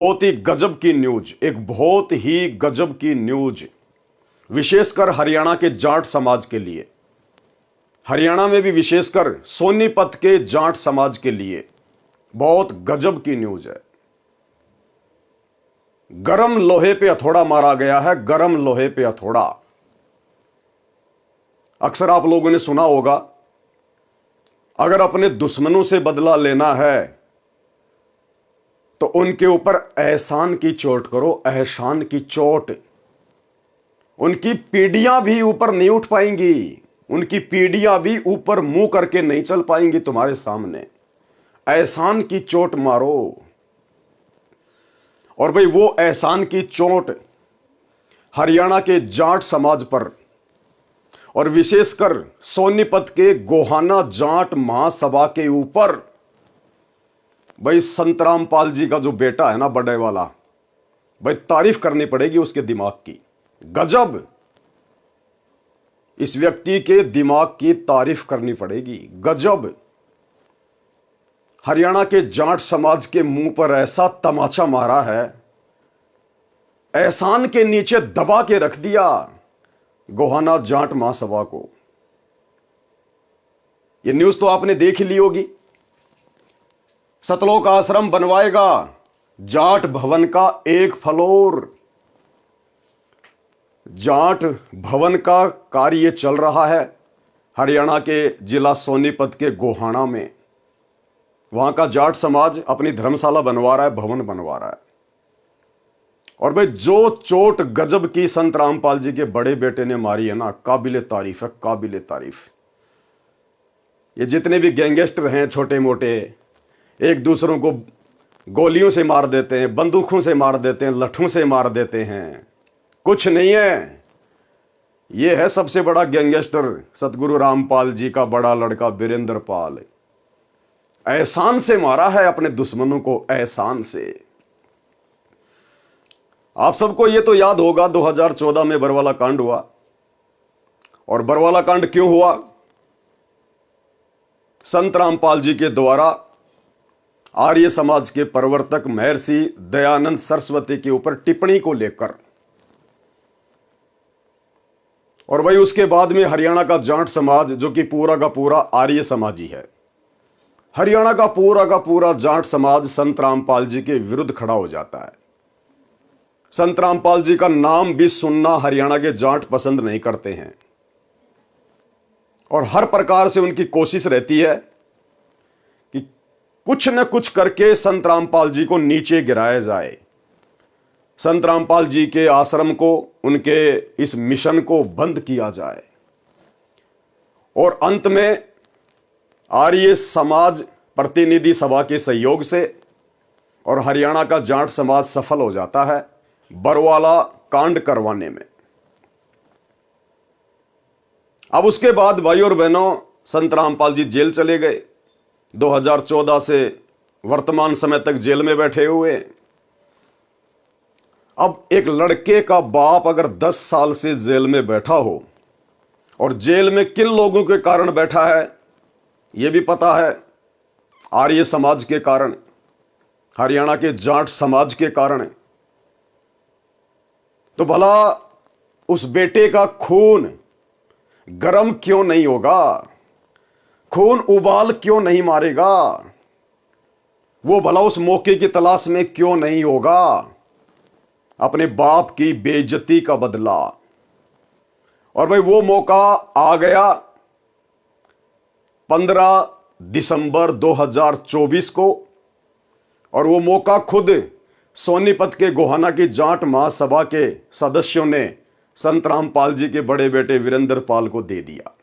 बहुत ही गजब की न्यूज, एक बहुत ही गजब की न्यूज, विशेषकर हरियाणा के जाट समाज के लिए। हरियाणा में भी विशेषकर सोनीपत के जाट समाज के लिए बहुत गजब की न्यूज है। गरम लोहे पे हथौड़ा मारा गया है, गरम लोहे पे हथौड़ा। अक्सर आप लोगों ने सुना होगा, अगर अपने दुश्मनों से बदला लेना है तो उनके ऊपर एहसान की चोट करो, एहसान की चोट। उनकी पीढ़ियां भी ऊपर नहीं उठ पाएंगी, उनकी पीढ़ियां भी ऊपर मुंह करके नहीं चल पाएंगी तुम्हारे सामने। एहसान की चोट मारो। और भाई वो एहसान की चोट हरियाणा के जाट समाज पर और विशेषकर सोनीपत के गोहाना जाट महासभा के ऊपर, भाई संत रामपाल जी का जो बेटा है ना, बड़े वाला, भाई तारीफ करनी पड़ेगी उसके दिमाग की। गजब, इस व्यक्ति के दिमाग की तारीफ करनी पड़ेगी। गजब, हरियाणा के जाट समाज के मुंह पर ऐसा तमाचा मारा है, एहसान के नीचे दबा के रख दिया गोहाना जाट महासभा को। यह न्यूज तो आपने देख ही ली होगी। सतलोक आश्रम बनवाएगा जाट भवन का एक फ्लोर। जाट भवन का कार्य चल रहा है हरियाणा के जिला सोनीपत के गोहाना में। वहां का जाट समाज अपनी धर्मशाला बनवा रहा है, भवन बनवा रहा है। और भाई जो चोट गजब की संत रामपाल जी के बड़े बेटे ने मारी है ना, काबिले तारीफ है, काबिले तारीफ। ये जितने भी गैंगस्टर हैं छोटे मोटे, एक दूसरों को गोलियों से मार देते हैं, बंदूकों से मार देते हैं, लट्ठों से मार देते हैं, कुछ नहीं है। ये है सबसे बड़ा गैंगस्टर सतगुरु रामपाल जी का बड़ा लड़का वीरेंद्र पाल। एहसान से मारा है अपने दुश्मनों को, एहसान से। आप सबको ये तो याद होगा 2014 में बरवाला कांड हुआ। और बरवाला कांड क्यों हुआ? संत रामपाल जी के द्वारा आर्य समाज के प्रवर्तक महर्षि दयानंद सरस्वती के ऊपर टिप्पणी को लेकर। और वही उसके बाद में हरियाणा का जाट समाज, जो कि पूरा का पूरा आर्य समाजी है, हरियाणा का पूरा जाट समाज संत रामपाल जी के विरुद्ध खड़ा हो जाता है। संत रामपाल जी का नाम भी सुनना हरियाणा के जाट पसंद नहीं करते हैं। और हर प्रकार से उनकी कोशिश रहती है कि कुछ न कुछ करके संत रामपाल जी को नीचे गिराया जाए, संत रामपाल जी के आश्रम को, उनके इस मिशन को बंद किया जाए। और अंत में आर्य समाज प्रतिनिधि सभा के सहयोग से और हरियाणा का जाट समाज सफल हो जाता है बरवाला कांड करवाने में। अब उसके बाद भाई और बहनों, संत रामपाल जी जेल चले गए। 2014 से वर्तमान समय तक जेल में बैठे हुए। अब एक लड़के का बाप अगर 10 साल से जेल में बैठा हो, और जेल में किन लोगों के कारण बैठा है यह भी पता है, आर्य समाज के कारण, हरियाणा के जाट समाज के कारण। तो भला उस बेटे का खून गरम क्यों नहीं होगा? खून उबाल क्यों नहीं मारेगा? वो भला उस मौके की तलाश में क्यों नहीं होगा अपने बाप की बेइज्जती का बदला? और भाई वो मौका आ गया 15 दिसंबर 2024 को। और वो मौका खुद सोनीपत के गोहाना की जाट महासभा के सदस्यों ने संत रामपाल जी के बड़े बेटे वीरेंद्र पाल को दे दिया।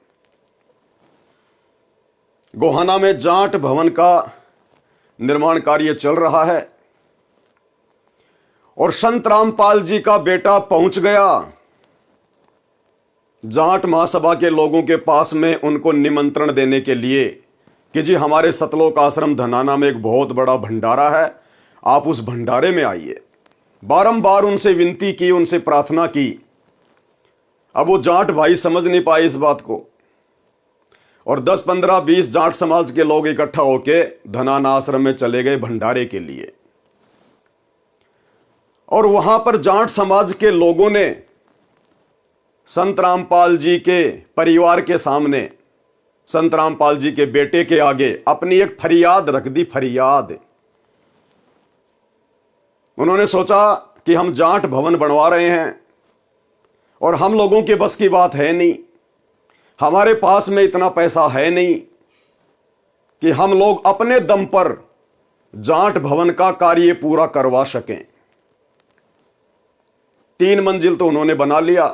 गोहाना में जाट भवन का निर्माण कार्य चल रहा है और संत रामपाल जी का बेटा पहुंच गया जाट महासभा के लोगों के पास में, उनको निमंत्रण देने के लिए कि जी हमारे सतलोक आश्रम धनाना में एक बहुत बड़ा भंडारा है, आप उस भंडारे में आइए। बारंबार उनसे विनती की, उनसे प्रार्थना की। अब वो जाट भाई समझ नहीं पाए इस बात को, और 10, 15, 20 जाट समाज के लोग इकट्ठा होके धनाना आश्रम में चले गए भंडारे के लिए। और वहां पर जाट समाज के लोगों ने संत रामपाल जी के परिवार के सामने, संत रामपाल जी के बेटे के आगे अपनी एक फरियाद रख दी। फरियाद, उन्होंने सोचा कि हम जाट भवन बनवा रहे हैं और हम लोगों के बस की बात है नहीं, हमारे पास में इतना पैसा है नहीं कि हम लोग अपने दम पर जाट भवन का कार्य पूरा करवा सकें। 3 मंजिल तो उन्होंने बना लिया,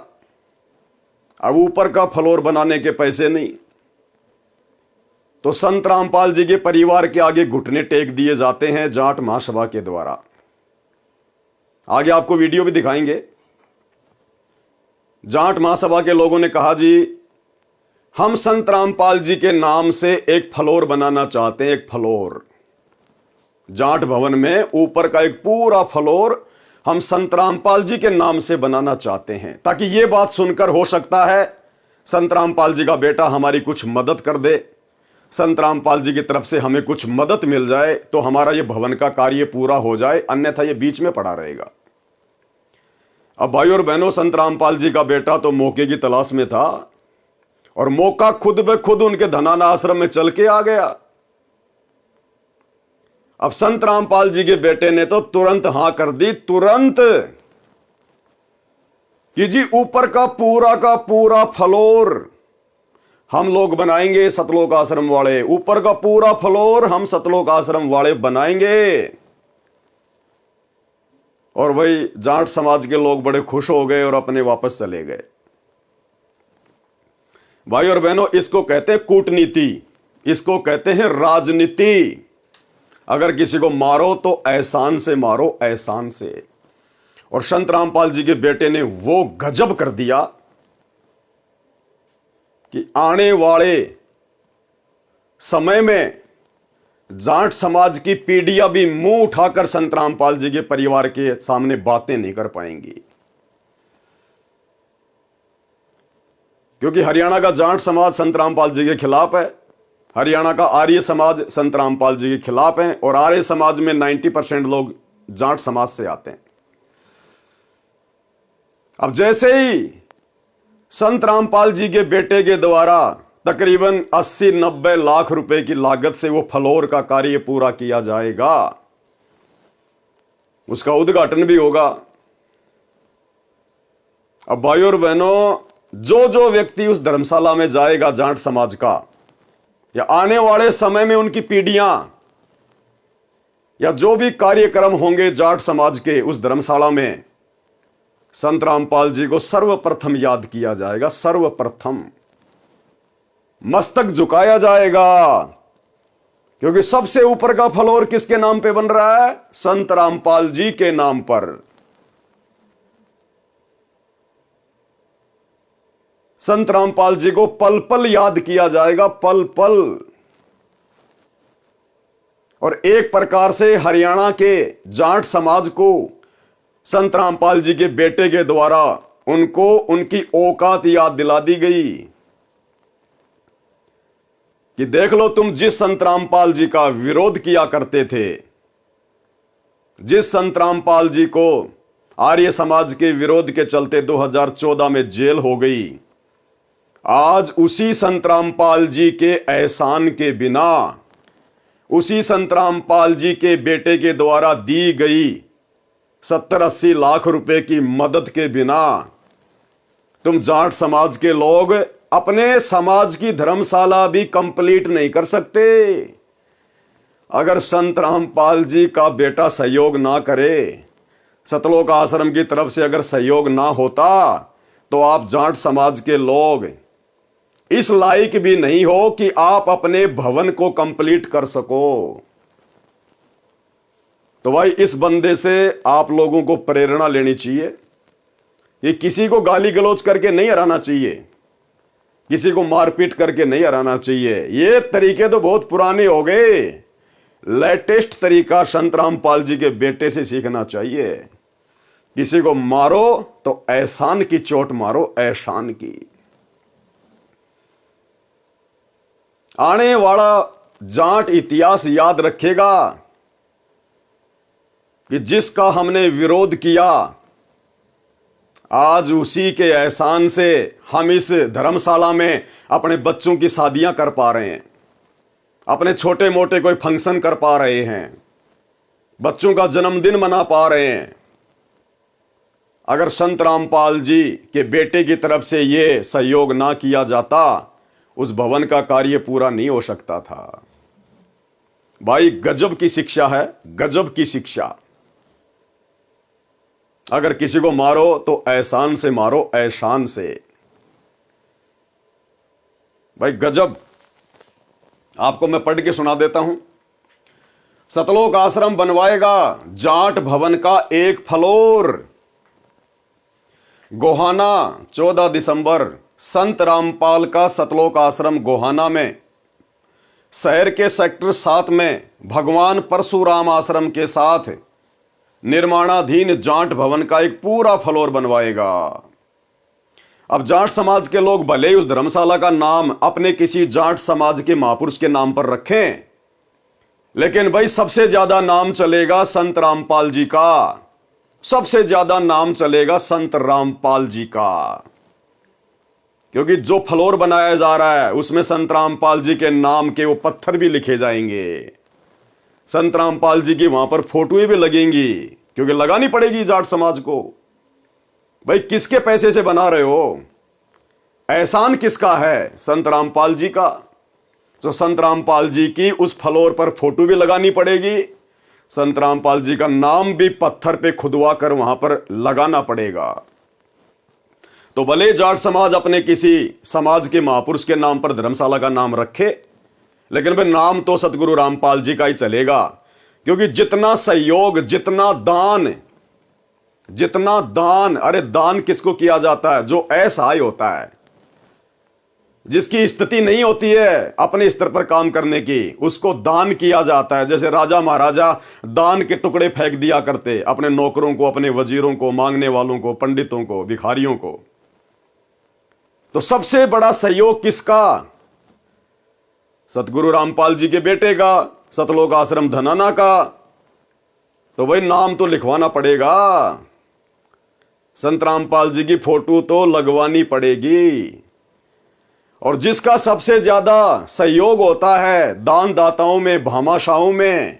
अब ऊपर का फ्लोर बनाने के पैसे नहीं, तो संत रामपाल जी के परिवार के आगे घुटने टेक दिए जाते हैं जाट महासभा के द्वारा। आगे आपको वीडियो भी दिखाएंगे। जाट महासभा के लोगों ने कहा, जी हम संत रामपाल जी के नाम से एक फ्लोर बनाना चाहते हैं, एक फ्लोर जाट भवन में, ऊपर का एक पूरा फ्लोर हम संत रामपाल जी के नाम से बनाना चाहते हैं, ताकि यह बात सुनकर हो सकता है संत रामपाल जी का बेटा हमारी कुछ मदद कर दे, संत रामपाल जी की तरफ से हमें कुछ मदद मिल जाए तो हमारा यह भवन का कार्य पूरा हो जाए, अन्यथा यह बीच में पड़ा रहेगा। अब भाई और बहनों, संत रामपाल जी का बेटा तो मौके की तलाश में था और मौका खुद ब खुद उनके धनाना आश्रम में चल के आ गया। अब संत रामपाल जी के बेटे ने तो तुरंत हां कर दी, तुरंत, कि जी ऊपर का पूरा फ्लोर हम लोग बनाएंगे, सतलोक आश्रम वाले, ऊपर का पूरा फ्लोर हम सतलोक आश्रम वाले बनाएंगे। और वही जाट समाज के लोग बड़े खुश हो गए और अपने वापस चले गए। भाई और बहनों, इसको कहते हैं कूटनीति, इसको कहते हैं राजनीति। अगर किसी को मारो तो एहसान से मारो, एहसान से। और संत रामपाल जी के बेटे ने वो गजब कर दिया कि आने वाले समय में जाट समाज की पीढ़ियां भी मुंह उठाकर संत रामपाल जी के परिवार के सामने बातें नहीं कर पाएंगी, क्योंकि हरियाणा का जाट समाज संत रामपाल जी के खिलाफ है, हरियाणा का आर्य समाज संत रामपाल जी के खिलाफ है, और आर्य समाज में 90% लोग जाट समाज से आते हैं। अब जैसे ही संत रामपाल जी के बेटे के द्वारा तकरीबन 80-90 लाख रुपए की लागत से वो फ्लोर का कार्य पूरा किया जाएगा, उसका उद्घाटन भी होगा। अब भाई और बहनों, जो व्यक्ति उस धर्मशाला में जाएगा जाट समाज का, या आने वाले समय में उनकी पीढ़ियां, या जो भी कार्यक्रम होंगे जाट समाज के उस धर्मशाला में, संत रामपाल जी को सर्वप्रथम याद किया जाएगा, सर्वप्रथम मस्तक झुकाया जाएगा, क्योंकि सबसे ऊपर का फ्लोर किसके नाम पे बन रहा है? संत रामपाल जी के नाम पर। संत रामपाल जी को पल पल याद किया जाएगा, पल पल। और एक प्रकार से हरियाणा के जाट समाज को संत रामपाल जी के बेटे के द्वारा उनको उनकी औकात याद दिला दी गई कि देख लो, तुम जिस संत रामपाल जी का विरोध किया करते थे, जिस संत रामपाल जी को आर्य समाज के विरोध के चलते 2014 में जेल हो गई, आज उसी संत रामपाल जी के एहसान के बिना, उसी संत रामपाल जी के बेटे के द्वारा दी गई 70-80 लाख रुपए की मदद के बिना तुम जाट समाज के लोग अपने समाज की धर्मशाला भी कंप्लीट नहीं कर सकते। अगर संत रामपाल जी का बेटा सहयोग ना करे, सतलोक आश्रम की तरफ से अगर सहयोग ना होता, तो आप जाट समाज के लोग इस लायक भी नहीं हो कि आप अपने भवन को कंप्लीट कर सको। तो भाई, इस बंदे से आप लोगों को प्रेरणा लेनी चाहिए। ये किसी को गाली गलौज करके नहीं हराना चाहिए, किसी को मारपीट करके नहीं हराना चाहिए। ये तरीके तो बहुत पुराने हो गए, लेटेस्ट तरीका संत रामपाल जी के बेटे से सीखना चाहिए। किसी को मारो तो एहसान की चोट मारो, एहसान की। आने वाला जाट इतिहास याद रखेगा कि जिसका हमने विरोध किया, आज उसी के एहसान से हम इस धर्मशाला में अपने बच्चों की शादियां कर पा रहे हैं, अपने छोटे मोटे कोई फंक्शन कर पा रहे हैं, बच्चों का जन्मदिन मना पा रहे हैं। अगर संत रामपाल जी के बेटे की तरफ से यह सहयोग ना किया जाता, उस भवन का कार्य पूरा नहीं हो सकता था। भाई गजब की शिक्षा है, गजब की शिक्षा। अगर किसी को मारो तो एहसान से मारो, एहसान से। भाई गजब। आपको मैं पढ़ के सुना देता हूं। सतलोक आश्रम बनवाएगा जाट भवन का एक फ्लोर। गोहाना 14 दिसंबर, संत रामपाल का सतलोक आश्रम गोहाना में शहर के सेक्टर 7 में भगवान परशुराम आश्रम के साथ निर्माणाधीन जाट भवन का एक पूरा फ्लोर बनवाएगा। अब जाट समाज के लोग भले ही उस धर्मशाला का नाम अपने किसी जाट समाज के महापुरुष के नाम पर रखें, लेकिन भाई सबसे ज्यादा नाम चलेगा संत रामपाल जी का, सबसे ज्यादा नाम चलेगा संत रामपाल जी का। क्योंकि जो फ्लोर बनाया जा रहा है उसमें संत रामपाल जी के नाम के वो पत्थर भी लिखे जाएंगे, संत रामपाल जी की वहां पर फोटोएं भी लगेंगी, क्योंकि लगानी पड़ेगी जाट समाज को। भाई किसके पैसे से बना रहे हो? एहसान किसका है? संत रामपाल जी का। तो संत रामपाल जी की उस फ्लोर पर फोटो भी लगानी पड़ेगी, संत रामपाल जी का नाम भी पत्थर पे खुदवा कर वहां पर लगाना पड़ेगा। तो भले जाट समाज अपने किसी समाज के महापुरुष के नाम पर धर्मशाला का नाम रखे, लेकिन भाई नाम तो सतगुरु रामपाल जी का ही चलेगा। क्योंकि जितना सहयोग, जितना दान, अरे दान किसको किया जाता है? जो असहाय होता है, जिसकी स्थिति नहीं होती है अपने स्तर पर काम करने की, उसको दान किया जाता है। जैसे राजा महाराजा दान के टुकड़े फेंक दिया करते अपने नौकरों को, अपने वजीरों को, मांगने वालों को, पंडितों को, भिखारियों को। तो सबसे बड़ा सहयोग किसका? सतगुरु रामपाल जी के बेटे का, सतलोक आश्रम धनाना का। तो भाई नाम तो लिखवाना पड़ेगा, संत रामपाल जी की फोटो तो लगवानी पड़ेगी। और जिसका सबसे ज्यादा सहयोग होता है दान दाताओं में, भामाशाहों में,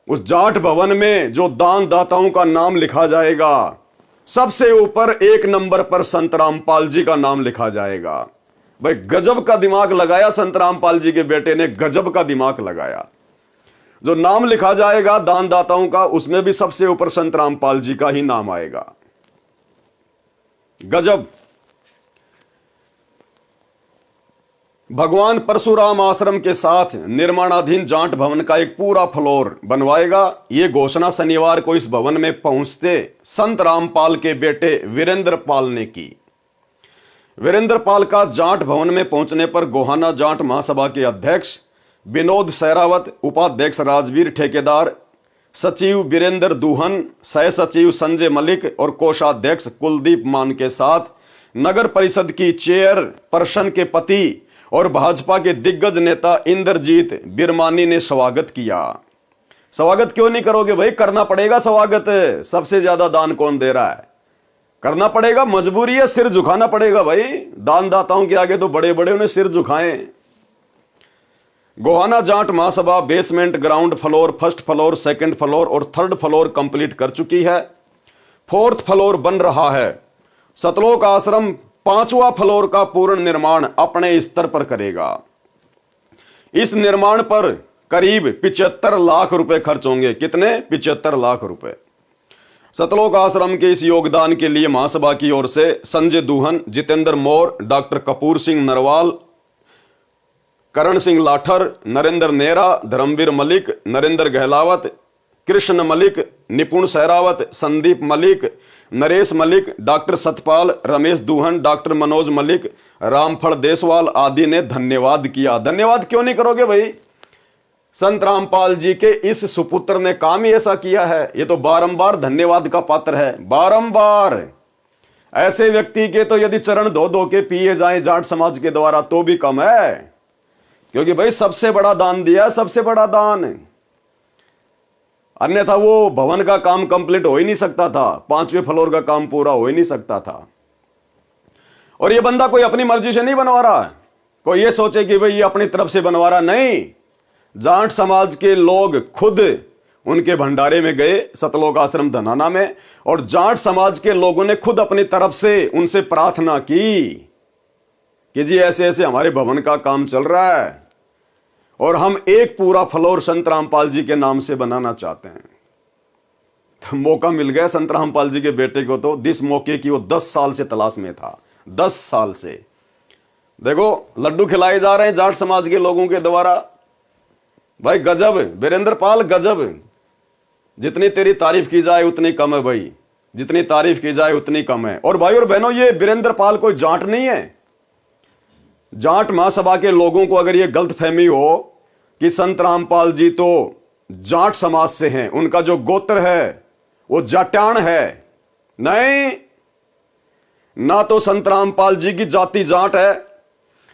उस जाट भवन में जो दान दाताओं का नाम लिखा जाएगा, सबसे ऊपर 1 नंबर पर संत रामपाल जी का नाम लिखा जाएगा। भाई गजब का दिमाग लगाया संत रामपाल जी के बेटे ने, गजब का दिमाग लगाया। जो नाम लिखा जाएगा दान दाताओं का, उसमें भी सबसे ऊपर संत रामपाल जी का ही नाम आएगा। गजब। भगवान परशुराम आश्रम के साथ निर्माणाधीन जाट भवन का एक पूरा फ्लोर बनवाएगा। यह घोषणा शनिवार को इस भवन में पहुंचते संत रामपाल के बेटे वीरेंद्र पाल ने की। वीरेंद्र पाल का जाट भवन में पहुंचने पर गोहाना जाट महासभा के अध्यक्ष विनोद सहरावत, उपाध्यक्ष राजवीर ठेकेदार, सचिव वीरेंद्र दूहन, सह सचिव संजय मलिक और कोषाध्यक्ष कुलदीप मान के साथ नगर परिषद की चेयरपर्सन के पति और भाजपा के दिग्गज नेता इंद्रजीत बिरमानी ने स्वागत किया। स्वागत क्यों नहीं करोगे भाई? करना पड़ेगा स्वागत। सबसे ज्यादा दान कौन दे रहा है? करना पड़ेगा, मजबूरी है, सिर झुकाना पड़ेगा भाई। दान दाताओं के आगे तो बड़े बड़े उन्हें सिर झुकाएं। Gohana Jat Mahasabha basement, ground floor, first floor, second floor और थर्ड फ्लोर कंप्लीट कर चुकी है। 4th फ्लोर बन रहा है। सतलोक आश्रम 5वां फ्लोर का पूर्ण निर्माण अपने स्तर पर करेगा। इस निर्माण पर करीब 75 लाख रुपए खर्च होंगे। कितने? 75 लाख रुपए। सतलोक आश्रम के इस योगदान के लिए महासभा की ओर से संजय दूहन, जितेंद्र मौर, डॉक्टर कपूर सिंह नरवाल, करण सिंह लाठर, नरेंद्र नेहरा, धर्मवीर मलिक, नरेंद्र गहलावत, कृष्ण मलिक, निपुण सहरावत, संदीप मलिक, नरेश मलिक, डॉक्टर सतपाल, रमेश दूहन, डॉक्टर मनोज मलिक, रामफल देसवाल आदि ने धन्यवाद किया। धन्यवाद क्यों नहीं करोगे भाई? संत रामपाल जी के इस सुपुत्र ने काम ही ऐसा किया है, ये तो बारंबार धन्यवाद का पात्र है। बारंबार ऐसे व्यक्ति के तो यदि चरण धो धो के पिए जाएं जाट समाज के द्वारा तो भी कम है, क्योंकि भाई सबसे बड़ा दान दिया, सबसे बड़ा दान। अन्यथा वो भवन का काम कंप्लीट हो ही नहीं सकता था, 5वें फ्लोर का काम पूरा हो ही नहीं सकता था। और ये बंदा कोई अपनी मर्जी से नहीं बनवा रहा है, कोई ये सोचे कि भाई ये अपनी तरफ से बनवा रहा, नहीं। जाट समाज के लोग खुद उनके भंडारे में गए सतलोक आश्रम धनाना में, और जाट समाज के लोगों ने खुद अपनी तरफ से उनसे प्रार्थना की कि जी ऐसे ऐसे हमारे भवन का काम चल रहा है और हम एक पूरा फ्लोर संत रामपाल जी के नाम से बनाना चाहते हैं। तो मौका मिल गया संत रामपाल जी के बेटे को, तो जिस मौके की वो 10 साल से तलाश में था, 10 साल से। देखो लड्डू खिलाए जा रहे हैं जाट समाज के लोगों के द्वारा। भाई गजब वीरेंद्र पाल, गजब। जितनी तेरी तारीफ की जाए उतनी कम है भाई, जितनी तारीफ की जाए उतनी कम है। और भाई और बहनों, ये वीरेंद्र पाल कोई जाट नहीं है। जाट महासभा के लोगों को अगर ये गलतफहमी हो कि संत रामपाल जी तो जाट समाज से हैं, उनका जो गोत्र है वो जाट्यान है, नहीं। ना तो संत रामपाल जी की जाति जाट है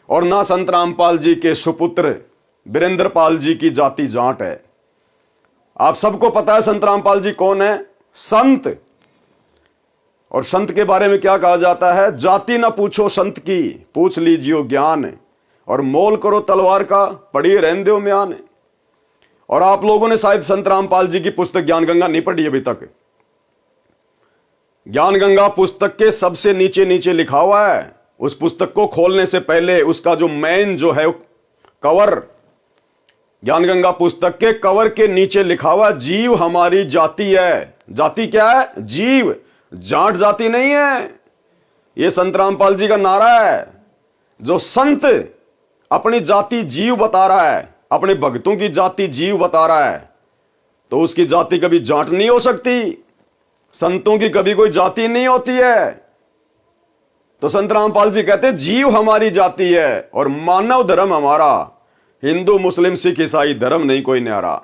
और ना संत रामपाल जी के सुपुत्र वीरेंद्र पाल जी की जाति जाट है। आप सबको पता है संत रामपाल जी कौन है, संत। और संत के बारे में क्या कहा जाता है, जाति ना पूछो संत की, पूछ लीजियो ज्ञान, और मोल करो तलवार का, पढ़ी रहन दो म्यान। और आप लोगों ने शायद संत रामपाल जी की पुस्तक ज्ञान गंगा नहीं पढ़ी अभी तक। ज्ञान गंगा पुस्तक के सबसे नीचे नीचे लिखा हुआ है, उस पुस्तक को खोलने से पहले उसका जो मेन जो है कवर, ज्ञान गंगा पुस्तक के कवर के नीचे लिखा हुआ जीव हमारी जाति है। जाति क्या है, जीव, जाट जाति नहीं है। यह संत रामपाल जी का नारा है। जो संत अपनी जाति जीव बता रहा है, अपने भक्तों की जाति जीव बता रहा है, तो उसकी जाति कभी जाट नहीं हो सकती। संतों की कभी कोई जाति नहीं होती है। तो संत रामपाल जी कहते जीव हमारी जाति है और मानव धर्म हमारा, हिंदू मुस्लिम सिख ईसाई धर्म नहीं कोई न्यारा।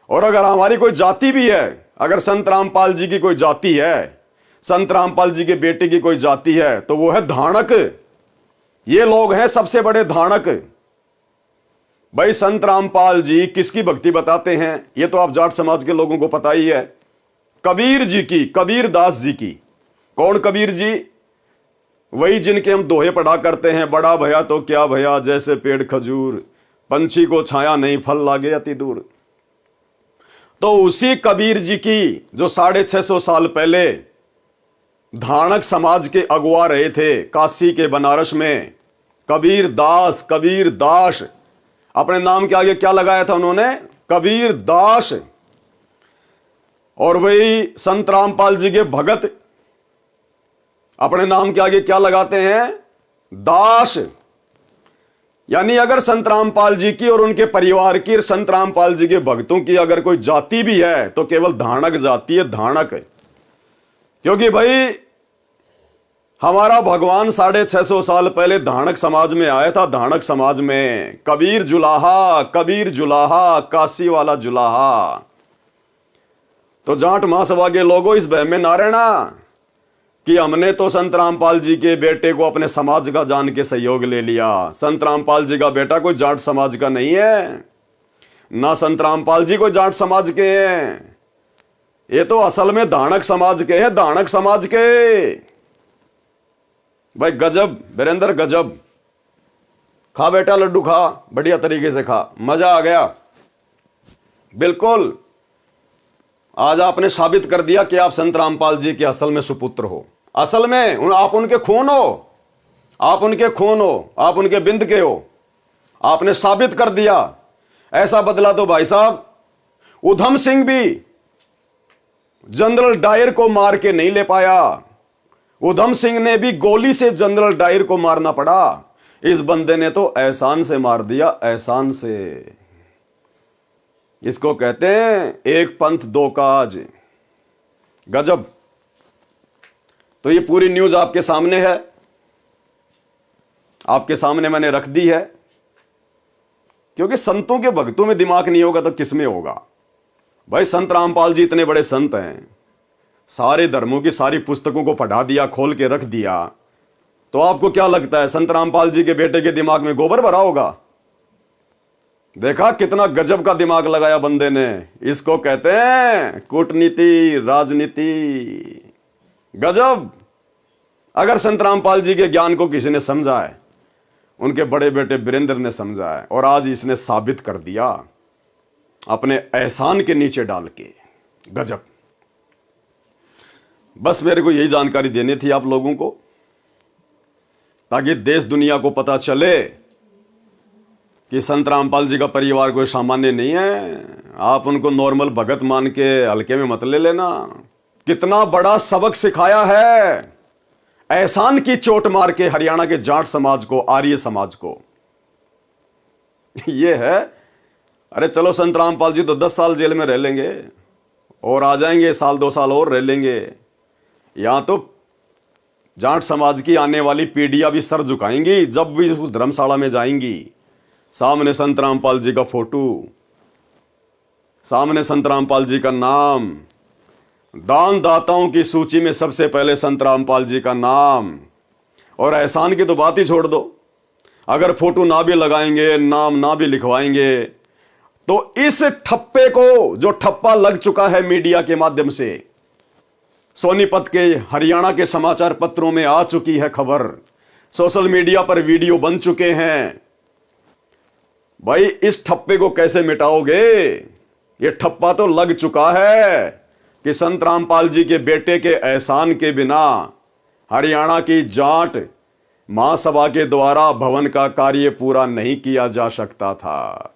और अगर हमारी कोई जाति भी है, अगर संत रामपाल जी की कोई जाति है, संत रामपाल जी के बेटे की कोई जाति है, तो वो है धाणक। ये लोग हैं सबसे बड़े धाणक। भाई संत रामपाल जी किसकी भक्ति बताते हैं, ये तो आप जाट समाज के लोगों को पता ही है। कबीर जी की, कबीर दास जी की। कौन कबीर जी, वही जिनके हम दोहे पढ़ा करते हैं, बड़ा भया तो क्या भया जैसे पेड़ खजूर, पंछी को छाया नहीं फल लागे अति दूर। तो उसी कबीर जी की जो 650 साल पहले धाणक समाज के अगुआ रहे थे काशी के बनारस में, कबीर दास, कबीर दास। अपने नाम के आगे क्या लगाया था उन्होंने, कबीर दास। और वही संत रामपाल जी के भगत अपने नाम के आगे क्या लगाते हैं, दास। यानी अगर संत रामपाल जी की और उनके परिवार की, संत रामपाल जी के भक्तों की अगर कोई जाति भी है तो केवल धाणक जाति है, धाणक। क्योंकि भाई हमारा भगवान 650 साल पहले धाणक समाज में आया था। धाणक समाज में कबीर जुलाहा, कबीर जुलाहा, काशी वाला जुलाहा। तो जाट महासभा के लोगों इस बहम में ना रहना कि हमने तो संत रामपाल जी के बेटे को अपने समाज का जान के सहयोग ले लिया। संत रामपाल जी का बेटा कोई जाट समाज का नहीं है, ना संत रामपाल जी कोई जाट समाज के हैं। ये तो असल में धाणक समाज के हैं, धाणक समाज के। भाई गजब वीरेंद्र, गजब। खा बेटा लड्डू खा, बढ़िया तरीके से खा, मजा आ गया। बिल्कुल, आज आपने साबित कर दिया कि आप संत रामपाल जी के असल में सुपुत्र हो। असल में आप उनके खून हो, आप उनके खून हो, आप उनके बिंद के हो। आपने साबित कर दिया। ऐसा बदला तो भाई साहब उधम सिंह भी जनरल डायर को मार के नहीं ले पाया। उधम सिंह ने भी गोली से जनरल डायर को मारना पड़ा। इस बंदे ने तो एहसान से मार दिया, एहसान से। इसको कहते हैं एक पंथ दो काज। गजब। तो ये पूरी न्यूज आपके सामने है, आपके सामने मैंने रख दी है। क्योंकि संतों के भक्तों में दिमाग नहीं होगा तो किस में होगा। भाई संत रामपाल जी इतने बड़े संत हैं, सारे धर्मों की सारी पुस्तकों को पढ़ा दिया, खोल के रख दिया। तो आपको क्या लगता है संत रामपाल जी के बेटे के दिमाग में गोबर भरा होगा? देखा कितना गजब का दिमाग लगाया बंदे ने। इसको कहते हैं कूटनीति, राजनीति। गजब। अगर संत रामपाल जी के ज्ञान को किसी ने समझा है, उनके बड़े बेटे वीरेंद्र ने समझा है, और आज इसने साबित कर दिया अपने एहसान के नीचे डाल के। गजब। बस मेरे को यही जानकारी देनी थी आप लोगों को, ताकि देश दुनिया को पता चले कि संत रामपाल जी का परिवार कोई सामान्य नहीं है। आप उनको नॉर्मल भगत मान के हल्के में मत ले लेना। कितना बड़ा सबक सिखाया है, एहसान की चोट मार के हरियाणा के जाट समाज को, आर्य समाज को। यह है। अरे चलो संत रामपाल जी तो 10 साल जेल में रह लेंगे और आ जाएंगे, साल 2 साल और रह लेंगे। यहां तो जाट समाज की आने वाली पीढ़ियां भी सर झुकाएंगी जब भी उस धर्मशाला में जाएंगी। सामने संत रामपाल जी का फोटो, सामने संत रामपाल जी का नाम, दान दाताओं की सूची में सबसे पहले संत रामपाल जी का नाम। और एहसान की तो बात ही छोड़ दो, अगर फोटो ना भी लगाएंगे, नाम ना भी लिखवाएंगे, तो इस ठप्पे को, जो ठप्पा लग चुका है मीडिया के माध्यम से, सोनीपत के, हरियाणा के समाचार पत्रों में आ चुकी है खबर, सोशल मीडिया पर वीडियो बन चुके हैं। भाई इस ठप्पे को कैसे मिटाओगे? ये ठप्पा तो लग चुका है कि संत रामपाल जी के बेटे के एहसान के बिना हरियाणा की जाट महासभा के द्वारा भवन का कार्य पूरा नहीं किया जा सकता था।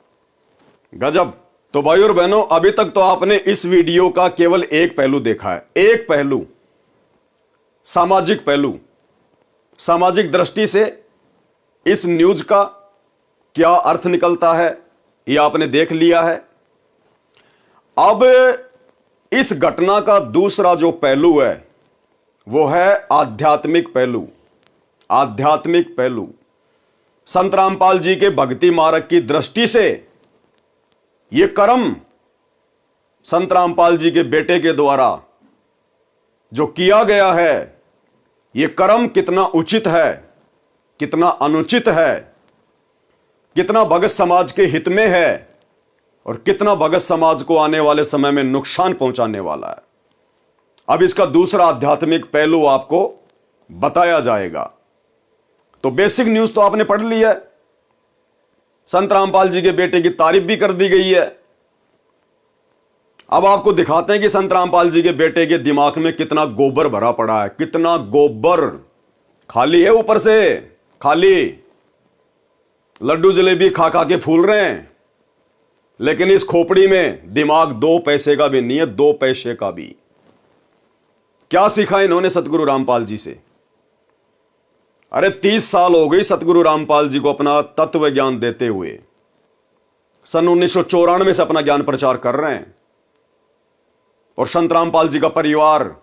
गजब। तो भाई और बहनों, अभी तक तो आपने इस वीडियो का केवल एक पहलू देखा है, एक पहलू, सामाजिक पहलू। सामाजिक दृष्टि से इस न्यूज का क्या अर्थ निकलता है, यह आपने देख लिया है। अब इस घटना का दूसरा जो पहलू है वो है आध्यात्मिक पहलू। आध्यात्मिक पहलू संत रामपाल जी के भक्ति मार्ग की दृष्टि से यह कर्म संत रामपाल जी के बेटे के द्वारा जो किया गया है, यह कर्म कितना उचित है, कितना अनुचित है, कितना भगत समाज के हित में है और कितना भगत समाज को आने वाले समय में नुकसान पहुंचाने वाला है। अब इसका दूसरा आध्यात्मिक पहलू आपको बताया जाएगा। तो बेसिक न्यूज तो आपने पढ़ ली है, संत रामपाल जी के बेटे की तारीफ भी कर दी गई है। अब आपको दिखाते हैं कि संत रामपाल जी के बेटे के दिमाग में कितना गोबर भरा पड़ा है, कितना गोबर खाली है, ऊपर से खाली। लड्डू जलेबी खा खा के फूल रहे हैं, लेकिन इस खोपड़ी में दिमाग 2 पैसे का भी नहीं है, 2 पैसे का भी। क्या सीखा इन्होंने सतगुरु रामपाल जी से? अरे 30 साल हो गई सतगुरु रामपाल जी को अपना तत्व ज्ञान देते हुए। सन 1994 से अपना ज्ञान प्रचार कर रहे हैं। और संत रामपाल जी का परिवार,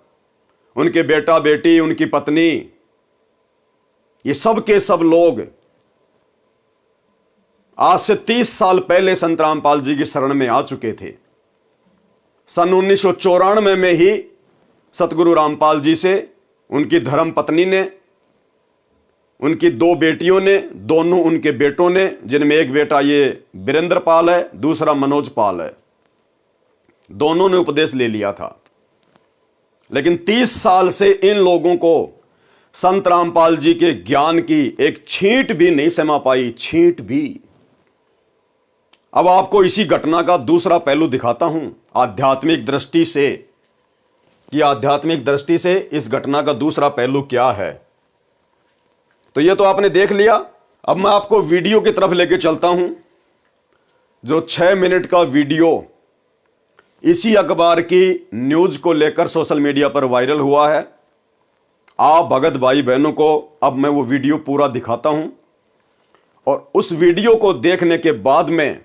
उनके बेटा बेटी, उनकी पत्नी, ये सब के सब लोग आज से 30 साल पहले संत रामपाल जी की शरण में आ चुके थे। सन 1994 में ही सतगुरु रामपाल जी से उनकी धर्म पत्नी ने, उनकी 2 बेटियों ने, दोनों उनके बेटों ने, जिनमें एक बेटा ये वीरेंद्र पाल है, दूसरा मनोज पाल है, दोनों ने उपदेश ले लिया था। लेकिन 30 साल से इन लोगों को संत रामपाल जी के ज्ञान की एक छींट भी नहीं समा पाई, छींट भी। अब आपको इसी घटना का दूसरा पहलू दिखाता हूं आध्यात्मिक दृष्टि से, कि आध्यात्मिक दृष्टि से इस घटना का दूसरा पहलू क्या है। तो यह तो आपने देख लिया। अब मैं आपको वीडियो की तरफ लेके चलता हूं, जो 6 मिनट का वीडियो इसी अखबार की न्यूज को लेकर सोशल मीडिया पर वायरल हुआ है। आप भगत भाई बहनों को अब मैं वो वीडियो पूरा दिखाता हूं, और उस वीडियो को देखने के बाद में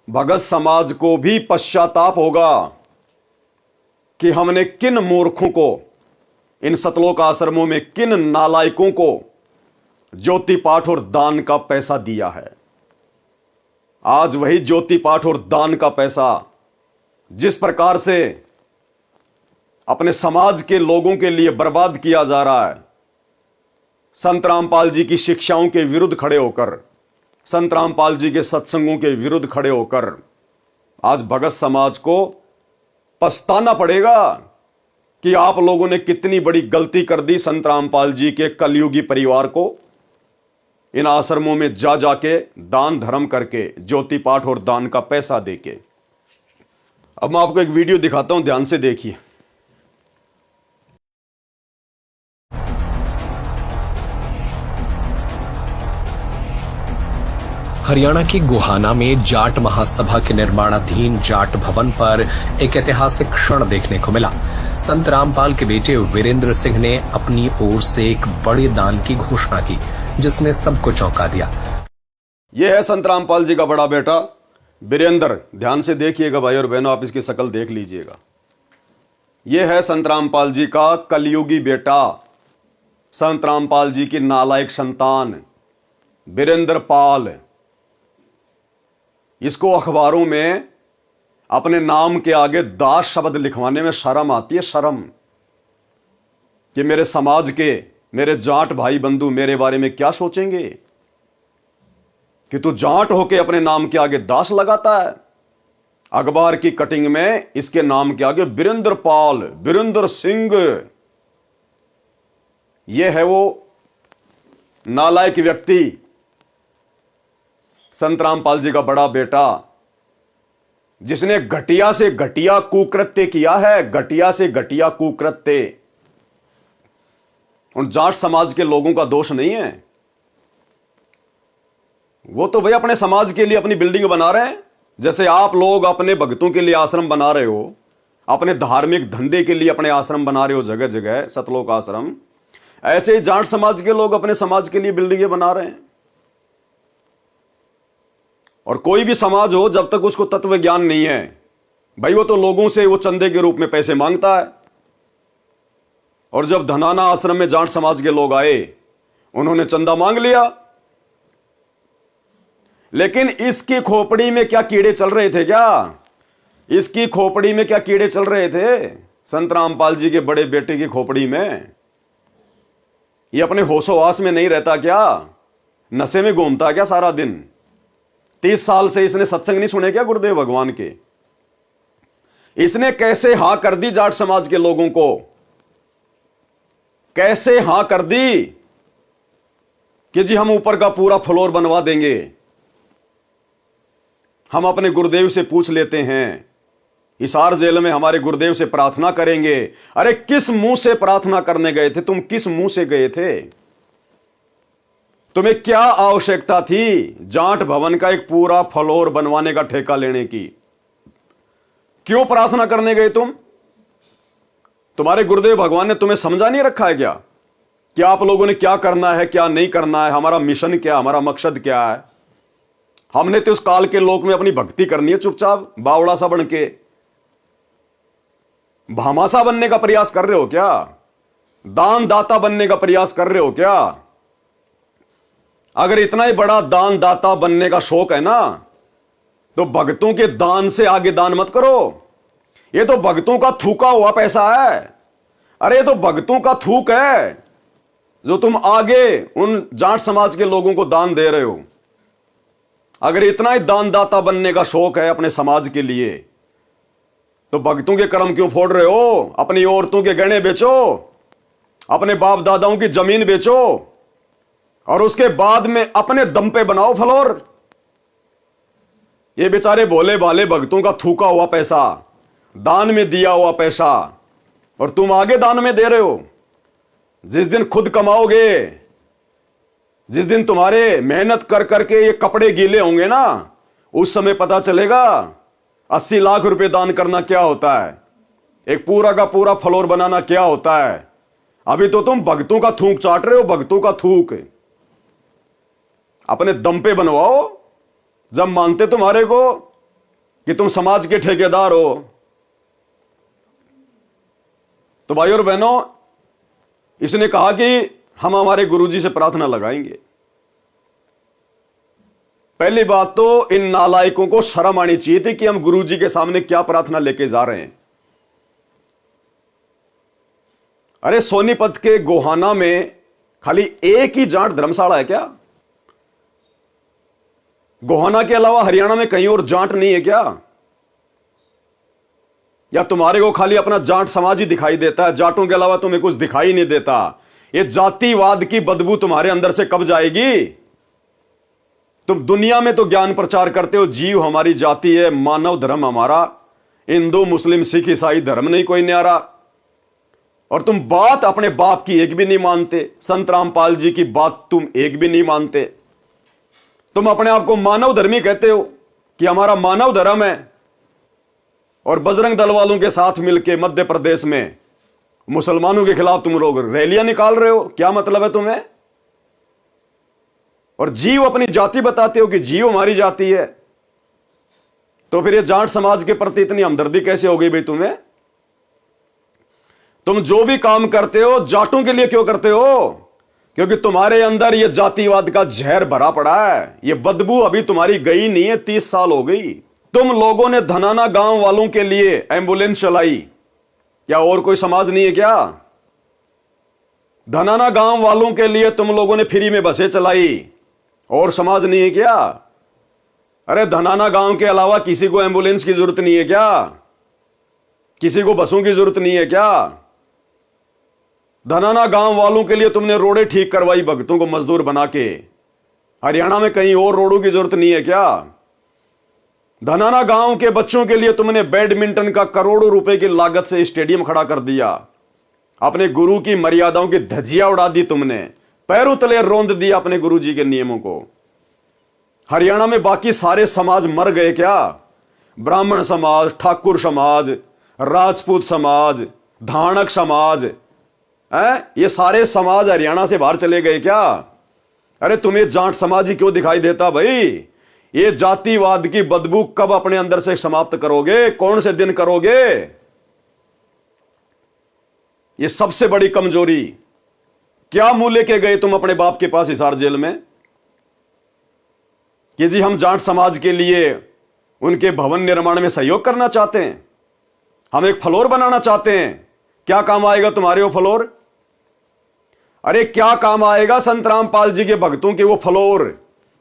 भगत समाज को भी पश्चाताप होगा कि हमने किन मूर्खों को, इन सतलोक आश्रमों में किन नालायकों को ज्योति पाठ और दान का पैसा दिया है। आज वही ज्योति पाठ और दान का पैसा जिस प्रकार से अपने समाज के लोगों के लिए बर्बाद किया जा रहा है, संत रामपाल जी की शिक्षाओं के विरुद्ध खड़े होकर, संत रामपाल जी के सत्संगों के विरुद्ध खड़े होकर आज भगत समाज को पछताना पड़ेगा कि आप लोगों ने कितनी बड़ी गलती कर दी संत रामपाल जी के कलयुगी परिवार को इन आश्रमों में जा जाके दान धर्म करके ज्योति पाठ और दान का पैसा देके। अब मैं आपको एक वीडियो दिखाता हूं, ध्यान से देखिए। हरियाणा के गोहाना में जाट महासभा के निर्माणाधीन जाट भवन पर एक ऐतिहासिक क्षण देखने को मिला। संत रामपाल के बेटे वीरेंद्र सिंह ने अपनी ओर से एक बड़े दान की घोषणा की, जिसने सबको चौंका दिया। यह है संत रामपाल जी का बड़ा बेटा वीरेंद्र। ध्यान से देखिएगा भाई और बहनों, आप इसकी शक्ल देख लीजिएगा। यह है संत रामपाल जी का कलयुगी बेटा, संत रामपाल जी की नालायक संतान वीरेंद्र पाल। इसको अखबारों में अपने नाम के आगे दास शब्द लिखवाने में शर्म आती है, शर्म, कि मेरे समाज के, मेरे जाट भाई बंधु मेरे बारे में क्या सोचेंगे कि तू जाट होके अपने नाम के आगे दास लगाता है। अखबार की कटिंग में इसके नाम के आगे वीरेंद्र पाल, वीरेंद्र सिंह। यह है वो नालायक व्यक्ति, संत रामपाल जी का बड़ा बेटा, जिसने घटिया से घटिया कुकृत्य किया है, घटिया से घटिया कुकृत्य। उन जाट समाज के लोगों का दोष नहीं है, वो तो भाई अपने समाज के लिए अपनी बिल्डिंग बना रहे हैं। जैसे आप लोग अपने भक्तों के लिए आश्रम बना रहे हो, अपने धार्मिक धंधे के लिए अपने आश्रम बना रहे हो जगह जगह, सतलोक आश्रम, ऐसे ही जाट समाज के लोग अपने समाज के लिए बिल्डिंगें बना रहे हैं। और कोई भी समाज हो, जब तक उसको तत्व ज्ञान नहीं है भाई, वो तो लोगों से वो चंदे के रूप में पैसे मांगता है। और जब धनाना आश्रम में जाट समाज के लोग आए, उन्होंने चंदा मांग लिया, लेकिन इसकी खोपड़ी में क्या कीड़े चल रहे थे? क्या इसकी खोपड़ी में क्या कीड़े चल रहे थे? संत रामपाल जी के बड़े बेटे की खोपड़ी में। ये अपने होशोवास में नहीं रहता क्या? नशे में घूमता क्या सारा दिन? 30 साल से इसने सत्संग नहीं सुने क्या गुरुदेव भगवान के? इसने कैसे हां कर दी जाट समाज के लोगों को? कैसे हां कर दी कि जी हम ऊपर का पूरा फ्लोर बनवा देंगे, हम अपने गुरुदेव से पूछ लेते हैं, हिसार जेल में हमारे गुरुदेव से प्रार्थना करेंगे। अरे किस मुंह से प्रार्थना करने गए थे तुम? किस मुंह से गए थे? तुम्हें क्या आवश्यकता थी जाट भवन का एक पूरा फ्लोर बनवाने का ठेका लेने की? क्यों प्रार्थना करने गए तुम? तुम्हारे गुरुदेव भगवान ने तुम्हें समझा नहीं रखा है क्या कि आप लोगों ने क्या करना है, क्या नहीं करना है, हमारा मिशन क्या, हमारा मकसद क्या है? हमने तो इस काल के लोक में अपनी भक्ति करनी है, चुपचाप बावड़ा सा बन के भामासा बनने का प्रयास कर रहे हो क्या? दान दाता बनने का प्रयास कर रहे हो क्या? अगर इतना ही बड़ा दान दाता बनने का शौक है ना, तो भक्तों के दान से आगे दान मत करो। ये तो भक्तों का थूका हुआ पैसा है। अरे ये तो भक्तों का थूक है जो तुम आगे उन जाट समाज के लोगों को दान दे रहे हो। अगर इतना ही दान दाता बनने का शौक है अपने समाज के लिए, तो भक्तों के कर्म क्यों फोड़ रहे हो? अपनी औरतों के गहने बेचो, अपने बाप दादाओं की जमीन बेचो, और उसके बाद में अपने दम पे बनाओ फ्लोर। ये बेचारे भोले भाले भक्तों का थूका हुआ पैसा, दान में दिया हुआ पैसा, और तुम आगे दान में दे रहे हो। जिस दिन खुद कमाओगे, जिस दिन तुम्हारे मेहनत कर करके ये कपड़े गीले होंगे ना, उस समय पता चलेगा 80 लाख रुपए दान करना क्या होता है, एक पूरा का पूरा फ्लोर बनाना क्या होता है। अभी तो तुम भक्तों का थूक चाट रहे हो, भक्तों का थूक। अपने दम पे बनवाओ। जब मानते तुम्हारे को कि तुम समाज के ठेकेदार हो, तो भाई और बहनों, इसने कहा कि हम हमारे गुरुजी से प्रार्थना लगाएंगे। पहली बात तो इन नालायकों को शर्म आनी चाहिए थी कि हम गुरुजी के सामने क्या प्रार्थना लेके जा रहे हैं। अरे सोनीपत के गोहाना में खाली एक ही जाट धर्मशाला है क्या? गोहाना के अलावा हरियाणा में कहीं और जाट नहीं है क्या? या तुम्हारे को खाली अपना जाट समाज ही दिखाई देता है, जाटों के अलावा तुम्हें कुछ दिखाई नहीं देता? ये जातिवाद की बदबू तुम्हारे अंदर से कब जाएगी? तुम दुनिया में तो ज्ञान प्रचार करते हो, जीव हमारी जाति है, मानव धर्म हमारा, हिंदू मुस्लिम सिख ईसाई धर्म नहीं कोई न्यारा, और तुम बात अपने बाप की एक भी नहीं मानते। संत रामपाल जी की बात तुम एक भी नहीं मानते। तुम अपने आप को मानव धर्मी कहते हो कि हमारा मानव धर्म है, और बजरंग दल वालों के साथ मिलकर मध्य प्रदेश में मुसलमानों के खिलाफ तुम लोग रैलियां निकाल रहे हो। क्या मतलब है तुम्हें? और जीव अपनी जाति बताते हो कि जीव हमारी जाति है, तो फिर ये जाट समाज के प्रति इतनी हमदर्दी कैसे हो गई भाई तुम्हें? तुम जो भी काम करते हो जाटों के लिए क्यों करते हो? क्योंकि तुम्हारे अंदर ये जातिवाद का जहर भरा पड़ा है। ये बदबू अभी तुम्हारी गई नहीं है, 30 साल हो गई। तुम लोगों ने धनाना गांव वालों के लिए एम्बुलेंस चलाई, क्या और कोई समाज नहीं है क्या? धनाना गांव वालों के लिए तुम लोगों ने फ्री में बसें चलाई, और समाज नहीं है क्या? अरे धनाना गांव के अलावा किसी को एम्बुलेंस की जरूरत नहीं है क्या? किसी को बसों की जरूरत नहीं है क्या? धनाना गांव वालों के लिए तुमने रोडें ठीक करवाई, भक्तों को मजदूर बना के। हरियाणा में कहीं और रोडों की जरूरत नहीं है क्या? धनाना गांव के बच्चों के लिए तुमने बैडमिंटन का करोड़ों रुपए की लागत से स्टेडियम खड़ा कर दिया। अपने गुरु की मर्यादाओं की धज्जियां उड़ा दी तुमने, पैरों तले रौंद दिया अपने गुरु जी के नियमों को। हरियाणा में बाकी सारे समाज मर गए क्या? ब्राह्मण समाज, ठाकुर समाज, राजपूत समाज, धाणक समाज, ये सारे समाज हरियाणा से बाहर चले गए क्या? अरे तुम्हें जाट समाज ही क्यों दिखाई देता भाई? ये जातिवाद की बदबू कब अपने अंदर से समाप्त करोगे? कौन से दिन करोगे? ये सबसे बड़ी कमजोरी। क्या मुंह लेके गए तुम अपने बाप के पास हिसार जेल में कि जी हम जाट समाज के लिए उनके भवन निर्माण में सहयोग करना चाहते हैं, हम एक फ्लोर बनाना चाहते हैं। क्या काम आएगा तुम्हारे वो फ्लोर? अरे क्या काम आएगा संत रामपाल जी के भक्तों के वो फ्लोर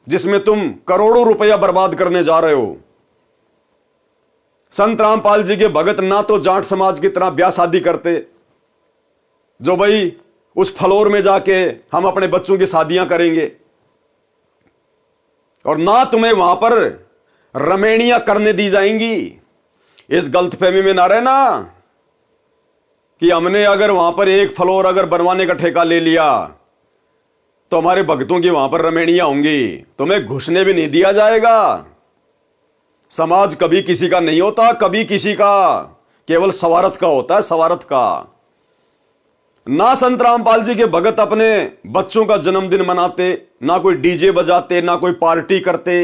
जिसमें तुम करोड़ों रुपया बर्बाद करने जा रहे हो? संत रामपाल जी के भगत ना तो जाट समाज की तरह ब्याह शादी करते, जो भाई उस फ्लोर में जाके हम अपने बच्चों की शादियां करेंगे, और ना तुम्हें वहां पर रमेणियां करने दी जाएंगी। इस गलतफहमी में ना रहना कि हमने अगर वहां पर एक फ्लोर अगर बनवाने का ठेका ले लिया तो हमारे भक्तों की वहां पर रमेणियां होंगी, तुम्हें घुसने भी नहीं दिया जाएगा। समाज कभी किसी का नहीं होता, कभी किसी का केवल सवारथ का होता है, सवारथ का। ना संत रामपाल जी के भगत अपने बच्चों का जन्मदिन मनाते, ना कोई डीजे बजाते, ना कोई पार्टी करते।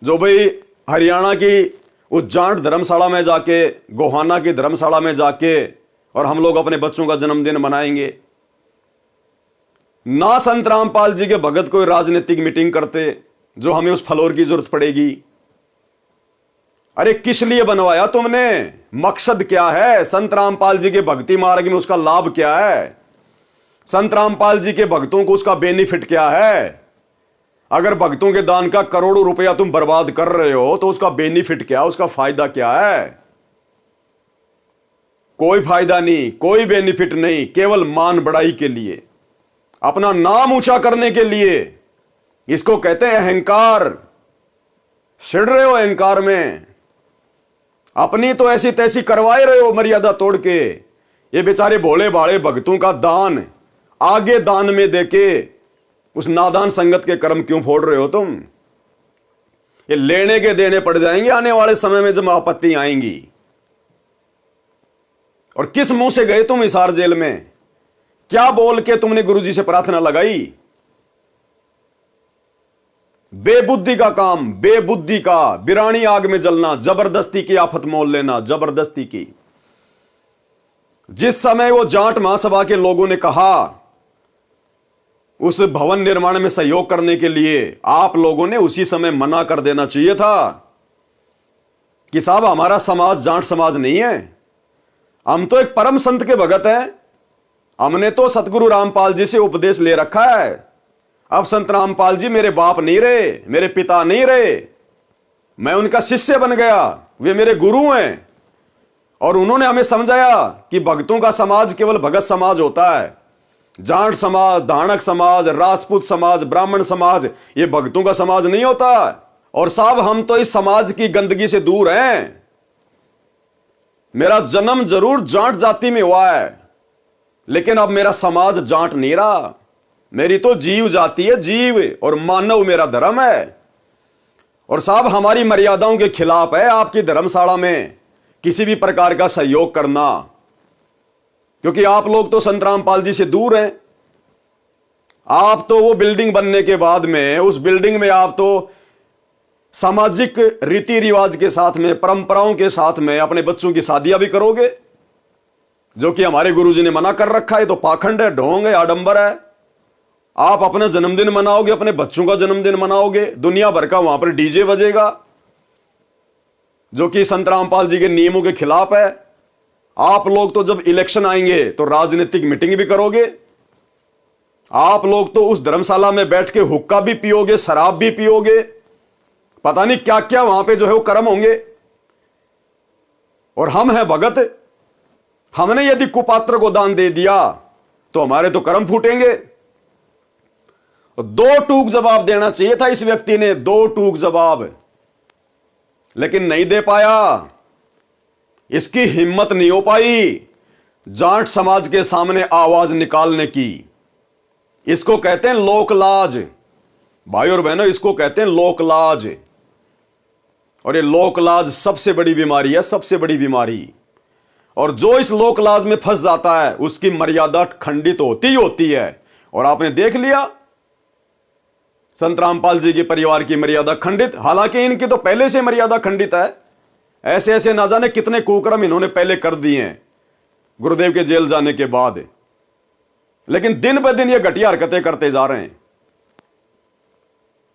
जो भाई हरियाणा की उस जाट धर्मशाला में जाके, गोहाना की धर्मशाला में जाके और हम लोग अपने बच्चों का जन्मदिन मनाएंगे। ना संत रामपाल जी के भगत कोई राजनीतिक मीटिंग करते जो हमें उस फ्लोर की जरूरत पड़ेगी। अरे किस लिए बनवाया तुमने? मकसद क्या है? संत रामपाल जी के भक्ति मार्ग में उसका लाभ क्या है? संत रामपाल जी के भक्तों को उसका बेनिफिट क्या है? अगर भक्तों के दान का करोड़ों रुपया तुम बर्बाद कर रहे हो तो उसका बेनिफिट क्या, उसका फायदा क्या है? कोई फायदा नहीं, कोई बेनिफिट नहीं, केवल मान बढ़ाई के लिए, अपना नाम ऊंचा करने के लिए। इसको कहते हैं अहंकार। छिड़ रहे हो अहंकार में, अपनी तो ऐसी तैसी करवाए रहे हो मर्यादा तोड़ के। ये बेचारे भोले भाले भक्तों का दान आगे दान में देके उस नादान संगत के कर्म क्यों फोड़ रहे हो तुम? ये लेने के देने पड़ जाएंगे आने वाले समय में जब आपत्ति आएंगी। और किस मुंह से गए तुम हिसार जेल में? क्या बोल के तुमने गुरुजी से प्रार्थना लगाई? बेबुद्धि का काम, बेबुद्धि का, बिरानी आग में जलना, जबरदस्ती की आफत मोल लेना, जबरदस्ती की। जिस समय वो जाट महासभा के लोगों ने कहा उस भवन निर्माण में सहयोग करने के लिए, आप लोगों ने उसी समय मना कर देना चाहिए था कि साहब हमारा समाज जाट समाज नहीं है, हम तो एक परम संत के भगत हैं, हमने तो सतगुरु रामपाल जी से उपदेश ले रखा है, अब संत रामपाल जी मेरे बाप नहीं रहे, मेरे पिता नहीं रहे, मैं उनका शिष्य बन गया, वे मेरे गुरु हैं। और उन्होंने हमें समझाया कि भक्तों का समाज केवल भगत समाज होता है। जाट समाज, धानक समाज, राजपूत समाज, ब्राह्मण समाज, ये भक्तों का समाज नहीं होता। और साहब हम तो इस समाज की गंदगी से दूर हैं। मेरा जन्म जरूर जाट जाति में हुआ है, लेकिन अब मेरा समाज जाट नहीं रहा। मेरी तो जीव जाति है, जीव, और मानव मेरा धर्म है। और साहब हमारी मर्यादाओं के खिलाफ है आपकी धर्मशाला में किसी भी प्रकार का सहयोग करना, क्योंकि आप लोग तो संत रामपाल जी से दूर हैं। आप तो वो बिल्डिंग बनने के बाद में, उस बिल्डिंग में आप तो सामाजिक रीति रिवाज के साथ में, परंपराओं के साथ में अपने बच्चों की शादियां भी करोगे, जो कि हमारे गुरुजी ने मना कर रखा है। तो पाखंड है, ढोंग है, आडंबर है। आप अपना जन्मदिन मनाओगे, अपने बच्चों का जन्मदिन मनाओगे, दुनिया भर का वहां पर डीजे बजेगा, जो कि संत रामपाल जी के नियमों के खिलाफ है। आप लोग तो जब इलेक्शन आएंगे तो राजनीतिक मीटिंग भी करोगे। आप लोग तो उस धर्मशाला में बैठ के हुक्का भी पियोगे, शराब भी पियोगे, पता नहीं क्या क्या वहां पे जो है वो कर्म होंगे। और हम हैं भगत, हमने यदि कुपात्र को दान दे दिया तो हमारे तो कर्म फूटेंगे। दो टूक जवाब देना चाहिए था इस व्यक्ति ने, दो टूक जवाब, लेकिन नहीं दे पाया। इसकी हिम्मत नहीं हो पाई जाट समाज के सामने आवाज निकालने की। इसको कहते हैं लोकलाज, भाई और बहनों, इसको कहते हैं लोकलाज। और ये लोकलाज सबसे बड़ी बीमारी है, सबसे बड़ी बीमारी। और जो इस लोकलाज में फंस जाता है उसकी मर्यादा खंडित होती ही होती है। और आपने देख लिया संत रामपाल जी के परिवार की मर्यादा खंडित, हालांकि इनकी तो पहले से मर्यादा खंडित है। ऐसे ऐसे ना जाने कितने कुकर्म इन्होंने पहले कर दिए हैं गुरुदेव के जेल जाने के बाद, लेकिन दिन ब दिन ये घटिया हरकतें करते जा रहे हैं।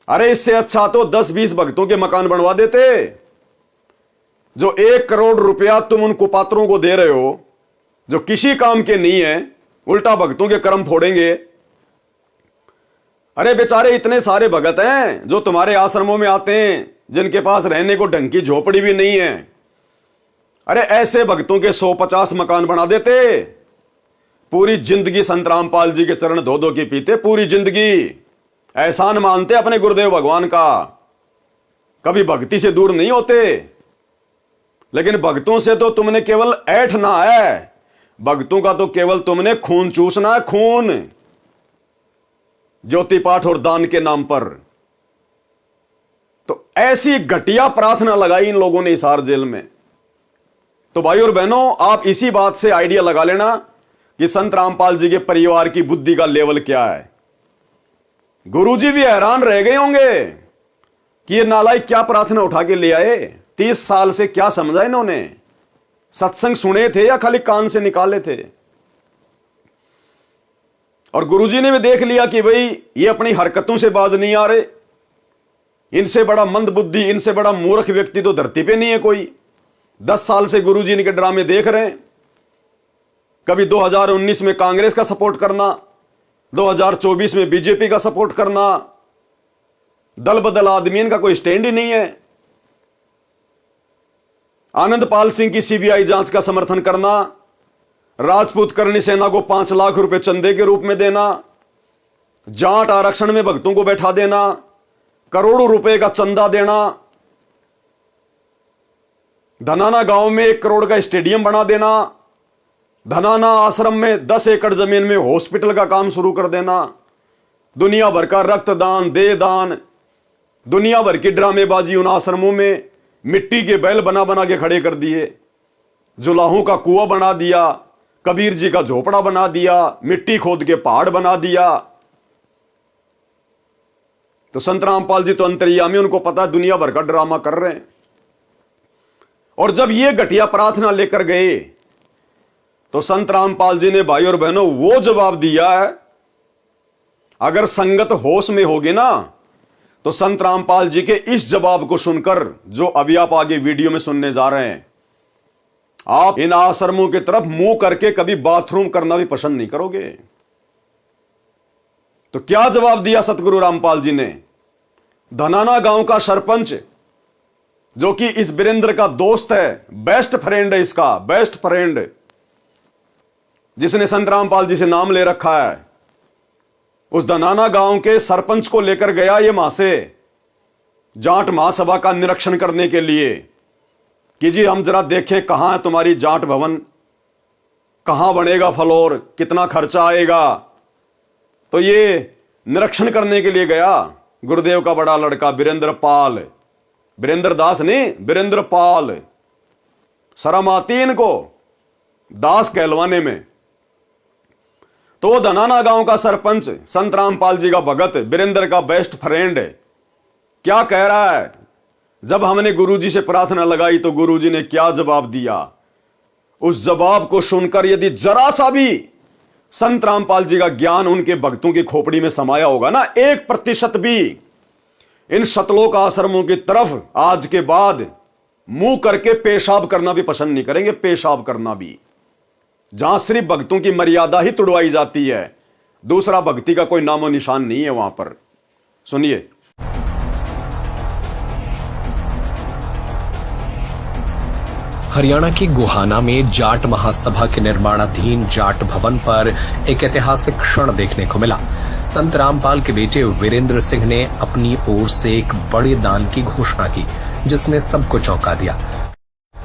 अरे इससे अच्छा तो 10-20 भक्तों के मकान बनवा देते। जो 1 करोड़ रुपया तुम उन कुपात्रों को दे रहे हो, जो किसी काम के नहीं है, उल्टा भक्तों के कर्म फोड़ेंगे। अरे बेचारे इतने सारे भगत हैं जो तुम्हारे आश्रमों में आते हैं, जिनके पास रहने को ढंग की झोपड़ी भी नहीं है। अरे ऐसे भक्तों के 150 मकान बना देते। पूरी जिंदगी संत रामपाल जी के चरण धो धो के पीते, पूरी जिंदगी एहसान मानते अपने गुरुदेव भगवान का, कभी भक्ति से दूर नहीं होते। लेकिन भक्तों से तो तुमने केवल ऐठना है, भक्तों का तो केवल तुमने खून चूसना है, खून, ज्योति पाठ और दान के नाम पर। तो ऐसी घटिया प्रार्थना लगाई इन लोगों ने हिसार जेल में। तो भाई और बहनों, आप इसी बात से आइडिया लगा लेना कि संत रामपाल जी के परिवार की बुद्धि का लेवल क्या है। गुरुजी भी हैरान रह गए होंगे कि ये नालायक क्या प्रार्थना उठा के ले आए। 30 साल से क्या समझा इन्होंने? सत्संग सुने थे या खाली कान से निकाले थे? और गुरुजी ने भी देख लिया कि भाई ये अपनी हरकतों से बाज नहीं आ रहे। इनसे बड़ा मंद बुद्धि, इनसे बड़ा मूर्ख व्यक्ति तो धरती पे नहीं है कोई। 10 साल से गुरुजी इनके ड्रामे देख रहे हैं। कभी 2019 में कांग्रेस का सपोर्ट करना, 2024 में बीजेपी का सपोर्ट करना, दल बदल आदमी, इनका कोई स्टैंड ही नहीं है। आनंदपाल सिंह की सीबीआई जांच का समर्थन करना, राजपूत करणी सेना को 5 लाख रुपए चंदे के रूप में देना, जाट आरक्षण में भक्तों को बैठा देना, करोड़ों रुपए का चंदा देना, धनाना गांव में 1 करोड़ का स्टेडियम बना देना, धनाना आश्रम में 10 एकड़ जमीन में हॉस्पिटल का काम शुरू कर देना, दुनिया भर का रक्तदान, देहदान, दुनिया भर की ड्रामेबाजी उन आश्रमों में, मिट्टी के बैल बना बना के खड़े कर दिए, जुलाहों का कुआं बना दिया, कबीर जी का झोपड़ा बना दिया, मिट्टी खोद के पहाड़ बना दिया। तो संत रामपाल जी तो अंतर्यामी, उनको पता है दुनिया भर का ड्रामा कर रहे हैं। और जब ये घटिया प्रार्थना लेकर गए तो संत रामपाल जी ने भाई और बहनों वो जवाब दिया है, अगर संगत होश में होगी ना तो संत रामपाल जी के इस जवाब को सुनकर, जो अभी आप आगे वीडियो में सुनने जा रहे हैं, आप इन आश्रमों की तरफ मुंह करके कभी बाथरूम करना भी पसंद नहीं करोगे। तो क्या जवाब दिया सतगुरु रामपाल जी ने? धनाना गांव का सरपंच, जो कि इस वीरेंद्र का दोस्त है, बेस्ट फ्रेंड है, इसका बेस्ट फ्रेंड, जिसने संत रामपाल जी से नाम ले रखा है, उस धनाना गांव के सरपंच को लेकर गया ये वहां से जाट महासभा का निरीक्षण करने के लिए कि जी हम जरा देखें कहां है तुम्हारी जाट भवन, कहां बनेगा फ्लोर, कितना खर्चा आएगा। तो ये निरीक्षण करने के लिए गया गुरुदेव का बड़ा लड़का वीरेंद्र पाल, वीरेंद्र दास नहीं, वीरेंद्र पाल। शर्म आती इनको दास कहलवाने में। तो वो धनाना गांव का सरपंच संत रामपाल जी का भगत, वीरेंद्र का बेस्ट फ्रेंड है, क्या कह रहा है? जब हमने गुरुजी से प्रार्थना लगाई तो गुरुजी ने क्या जवाब दिया, उस जवाब को सुनकर यदि जरा सा भी संत रामपाल जी का ज्ञान उनके भक्तों की खोपड़ी में समाया होगा ना, 1% भी इन सतलोक आश्रमों की तरफ आज के बाद मुंह करके पेशाब करना भी पसंद नहीं करेंगे। पेशाब करना भी, जहां सिर्फ भक्तों की मर्यादा ही तुड़वाई जाती है, दूसरा भक्ति का कोई नामो निशान नहीं है वहां पर। सुनिए। हरियाणा के गोहाना में जाट महासभा के निर्माणाधीन जाट भवन पर एक ऐतिहासिक क्षण देखने को मिला। संत रामपाल के बेटे वीरेंद्र सिंह ने अपनी ओर से एक बड़े दान की घोषणा की, जिसने सबको चौंका दिया।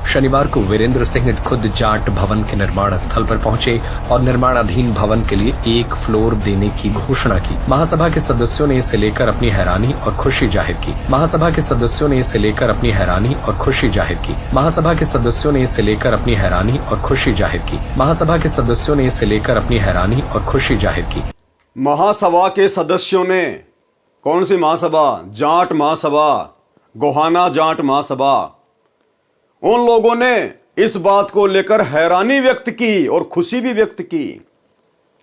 शनिवार को वीरेंद्र सिंह खुद जाट भवन के निर्माण स्थल पर पहुंचे और निर्माणाधीन भवन के लिए 1 फ्लोर देने की घोषणा की। महासभा के सदस्यों ने इसे लेकर अपनी हैरानी और खुशी जाहिर की। महासभा के सदस्यों ने इसे लेकर अपनी हैरानी और खुशी जाहिर की। महासभा के सदस्यों ने इसे लेकर अपनी हैरानी और खुशी जाहिर की। महासभा के सदस्यों ने इसे लेकर अपनी हैरानी और खुशी जाहिर की। महासभा के सदस्यों ने, कौन सी महासभा? जाट महासभा, गोहाना जाट महासभा। उन लोगों ने इस बात को लेकर हैरानी व्यक्त की और खुशी भी व्यक्त की।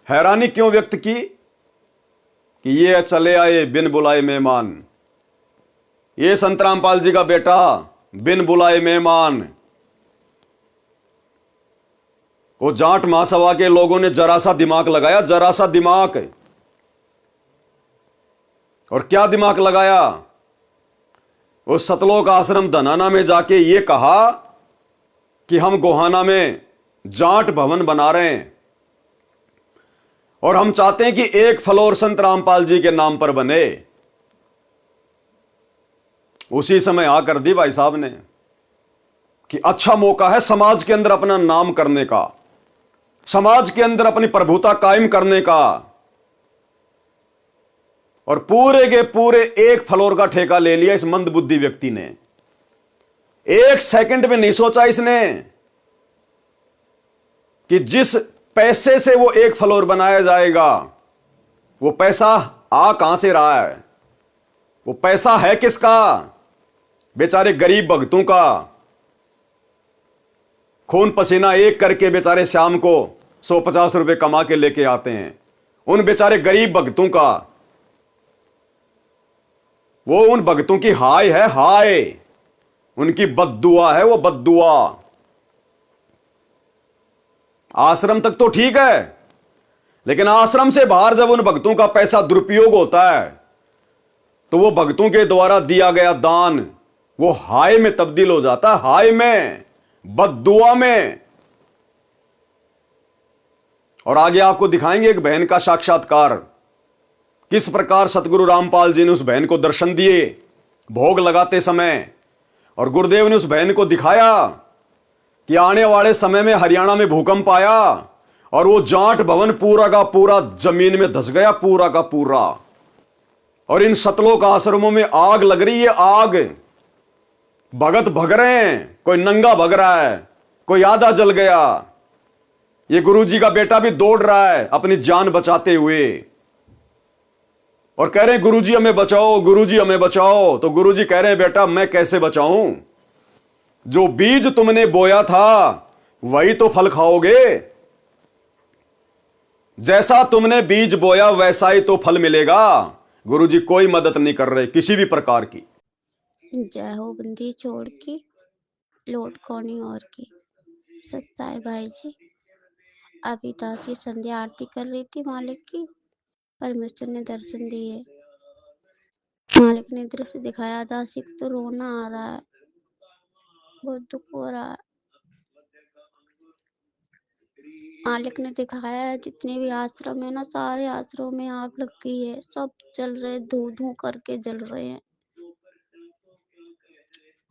हैरानी क्यों व्यक्त की? कि ये चले आए बिन बुलाए मेहमान, ये संत रामपाल जी का बेटा बिन बुलाए मेहमान। वो जाट महासभा के लोगों ने जरा सा दिमाग लगाया, जरा सा दिमाग। और क्या दिमाग लगाया? उस सतलोक आश्रम धनाना में जाके ये कहा कि हम गोहाना में जाट भवन बना रहे हैं और हम चाहते हैं कि 1 फ्लोर संत रामपाल जी के नाम पर बने। उसी समय आकर दी भाई साहब ने कि अच्छा मौका है समाज के अंदर अपना नाम करने का, समाज के अंदर अपनी प्रभुता कायम करने का। और पूरे के पूरे 1 फ्लोर का ठेका ले लिया इस मंदबुद्धि व्यक्ति ने। 1 सेकंड में नहीं सोचा इसने कि जिस पैसे से वो 1 फ्लोर बनाया जाएगा, वो पैसा आ कहां से रहा है? वो पैसा है किसका? बेचारे गरीब भक्तों का। खून पसीना एक करके बेचारे शाम को 150 रुपए कमा के लेके आते हैं, उन बेचारे गरीब भक्तों का। वो उन भक्तों की हाय है, हाय, उनकी बद्दुआ है वो, बद्दुआ। आश्रम तक तो ठीक है, लेकिन आश्रम से बाहर जब उन भक्तों का पैसा दुरुपयोग होता है तो वो भक्तों के द्वारा दिया गया दान वो हाय में तब्दील हो जाता है, हाय में, बद्दुआ में। और आगे आपको दिखाएंगे एक बहन का साक्षात्कार, किस प्रकार सतगुरु रामपाल जी ने उस बहन को दर्शन दिए भोग लगाते समय, और गुरुदेव ने उस बहन को दिखाया कि आने वाले समय में हरियाणा में भूकंप आया और वो जाट भवन पूरा का पूरा जमीन में धस गया, पूरा का पूरा। और इन सतलोक आश्रमों में आग लग रही है, आग। भगत भग रहे हैं, कोई नंगा भग रहा है, कोई आधा जल गया। ये गुरुजी का बेटा भी दौड़ रहा है अपनी जान बचाते हुए और कह रहे हैं गुरुजी हमें बचाओ, गुरुजी हमें बचाओ। तो गुरुजी कह रहे हैं बेटा मैं कैसे बचाऊं? जो बीज तुमने बोया था वही तो फल खाओगे। जैसा तुमने बीज बोया वैसा ही तो फल मिलेगा। गुरुजी कोई मदद नहीं कर रहे किसी भी प्रकार की। जय हो बंदी छोड़ की लोट कोनी और की। सत्ता है भाई जी। अभी दासी संध्या आरती कर रही थी मालिक की, परमेश्वर ने दर्शन दिए, मालिक ने दृश्य दिखाया। दासी को तो रोना आ रहा है, बहुत दुख हो रहा है। मालिक ने दिखाया है जितने भी आश्रम है ना, सारे आश्रमों में आग लग गई है, सब जल रहे, धू धू करके जल रहे हैं।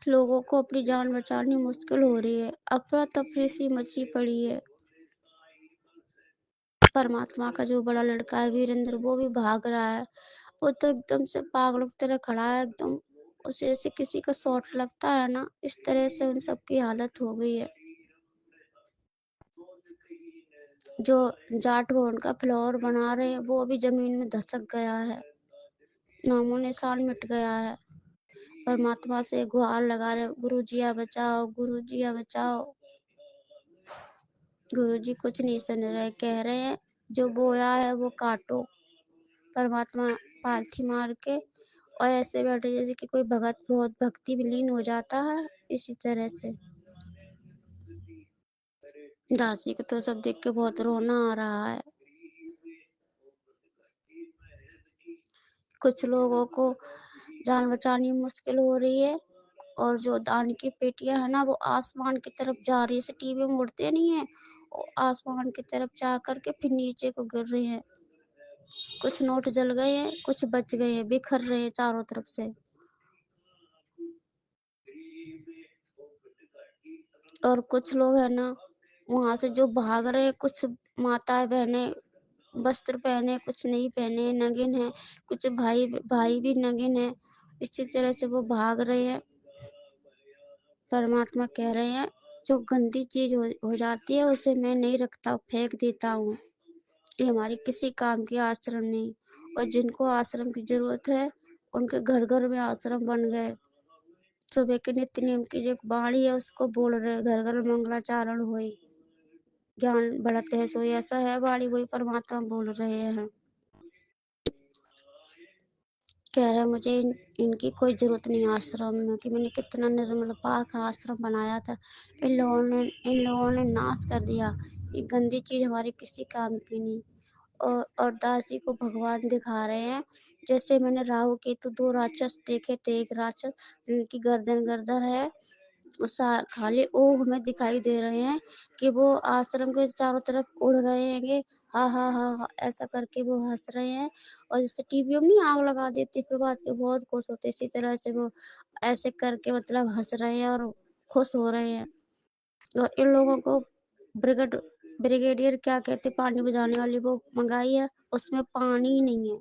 लोगों को अपनी जान बचानी मुश्किल हो रही है, अफरा तफरी सी मची पड़ी है। परमात्मा का जो बड़ा लड़का है वीरेंद्र, वो भी भाग रहा है। वो तो एकदम से पागलों की तरह खड़ा है, एकदम उसे जैसे किसी का शॉट लगता है ना, इस तरह से उन सबकी हालत हो गई है। जो जाट भवन का फ्लोर बना रहे हैं वो भी जमीन में धसक गया है, नामो निशान मिट गया है। परमात्मा से गुहार लगा रहे, गुरुजिया बचाओ, गुरुजिया बचाओ। गुरुजी कुछ नहीं सुन रहे, कह रहे हैं जो बोया है वो काटो। परमात्मा पालथी मार के और ऐसे बैठे जैसे कि कोई भगत बहुत भक्ति में लीन हो जाता है, इसी तरह से। दासी को तो सब देख के बहुत रोना आ रहा है। कुछ लोगों को जान बचानी मुश्किल हो रही है, और जो दान की पेटियां है ना, वो आसमान की तरफ जा रही है, जैसे टीवी में उड़ते नहीं है, आसमान की तरफ जा करके फिर नीचे को गिर रही हैं। कुछ नोट जल गए हैं, कुछ बच गए हैं, बिखर रहे हैं चारों तरफ से। और कुछ लोग है ना वहां से जो भाग रहे हैं, कुछ माताएं बहने वस्त्र पहने, कुछ नहीं पहने, नंगिन है। कुछ भाई भाई भी नंगिन है, इसी तरह से वो भाग रहे हैं। परमात्मा कह रहे हैं जो गंदी चीज हो जाती है उसे मैं नहीं रखता, फेंक देता हूँ। ये हमारी किसी काम की आश्रम नहीं। और जिनको आश्रम की जरूरत है उनके घर घर में आश्रम बन गए। सुबह के नित्य नियम की जो वाणी है उसको बोल रहे, घर घर मंगलाचारण हुई, ज्ञान बढ़ते है सोई, ऐसा है वाणी, वही परमात्मा बोल रहे हैं। कह रहे मुझे इनकी कोई जरूरत नहीं आश्रम में, कि मैंने कितना निर्मल पाक आश्रम बनाया था, इन लोगों ने नाश कर दिया। ये गंदी चीज हमारे किसी काम की नहीं। और दासी को भगवान दिखा रहे हैं, जैसे मैंने राहु केतु दो राक्षस देखे थे। एक राक्षस जिनकी गर्दन है, खाली वो हमें दिखाई दे रहे हैं कि वो आश्रम के चारों तरफ उड़ रहे हैं, हा हा हा हा ऐसा करके वो हंस रहे हैं। और जैसे टीवी में नहीं आग लगा देते फिर बाद के बहुत खुश होते, इसी तरह से वो ऐसे करके मतलब हंस रहे हैं और खुश हो रहे हैं। और इन लोगों को ब्रिगेडियर क्या कहते, पानी बुझाने वाली वो मंगाई है, उसमें पानी ही नहीं है,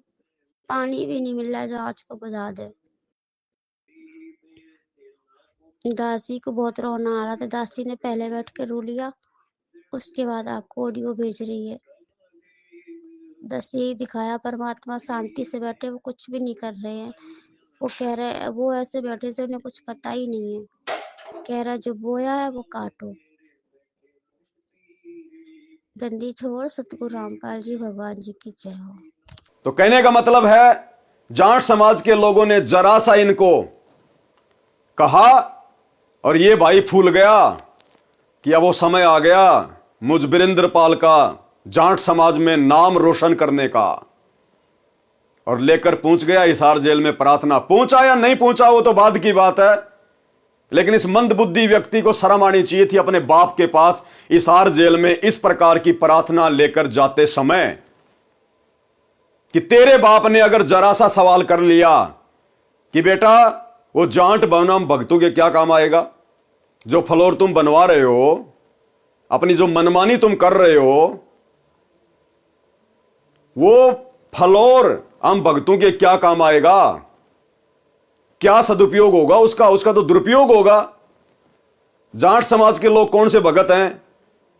पानी भी नहीं मिल रहा है जो आज को बुझा दे। दासी को बहुत रोना आ रहा था, दासी ने पहले बैठ के रो लिया, उसके बाद आपको ऑडियो भेज रही है। बस यही दिखाया, परमात्मा शांति से बैठे, वो कुछ भी नहीं कर रहे हैं। वो कह रहे, वो ऐसे बैठे से उन्हें कुछ पता ही नहीं है। कह रहा जो बोया है वो काटो। बंदी छोड़, सतगुरु रामपाल जी भगवान जी की जय हो। तो कहने का मतलब है जाट समाज के लोगों ने जरा सा इनको कहा और ये भाई फूल गया कि अब वो समय आ गया मुझ वीरेंद्र पाल का जाट समाज में नाम रोशन करने का, और लेकर पहुंच गया हिसार जेल में प्रार्थना। पहुंचा या नहीं पहुंचा वो तो बाद की बात है, लेकिन इस मंदबुद्धि व्यक्ति को शर्म आनी चाहिए थी अपने बाप के पास हिसार जेल में इस प्रकार की प्रार्थना लेकर जाते समय, कि तेरे बाप ने अगर जरा सा सवाल कर लिया कि बेटा वो जाट बनाम भक्तों के क्या काम आएगा, जो फ्लोर तुम बनवा रहे हो, अपनी जो मनमानी तुम कर रहे हो, वो फ्लोर हम भक्तों के क्या काम आएगा, क्या सदुपयोग होगा उसका तो दुरुपयोग होगा। जाट समाज के लोग कौन से भगत हैं,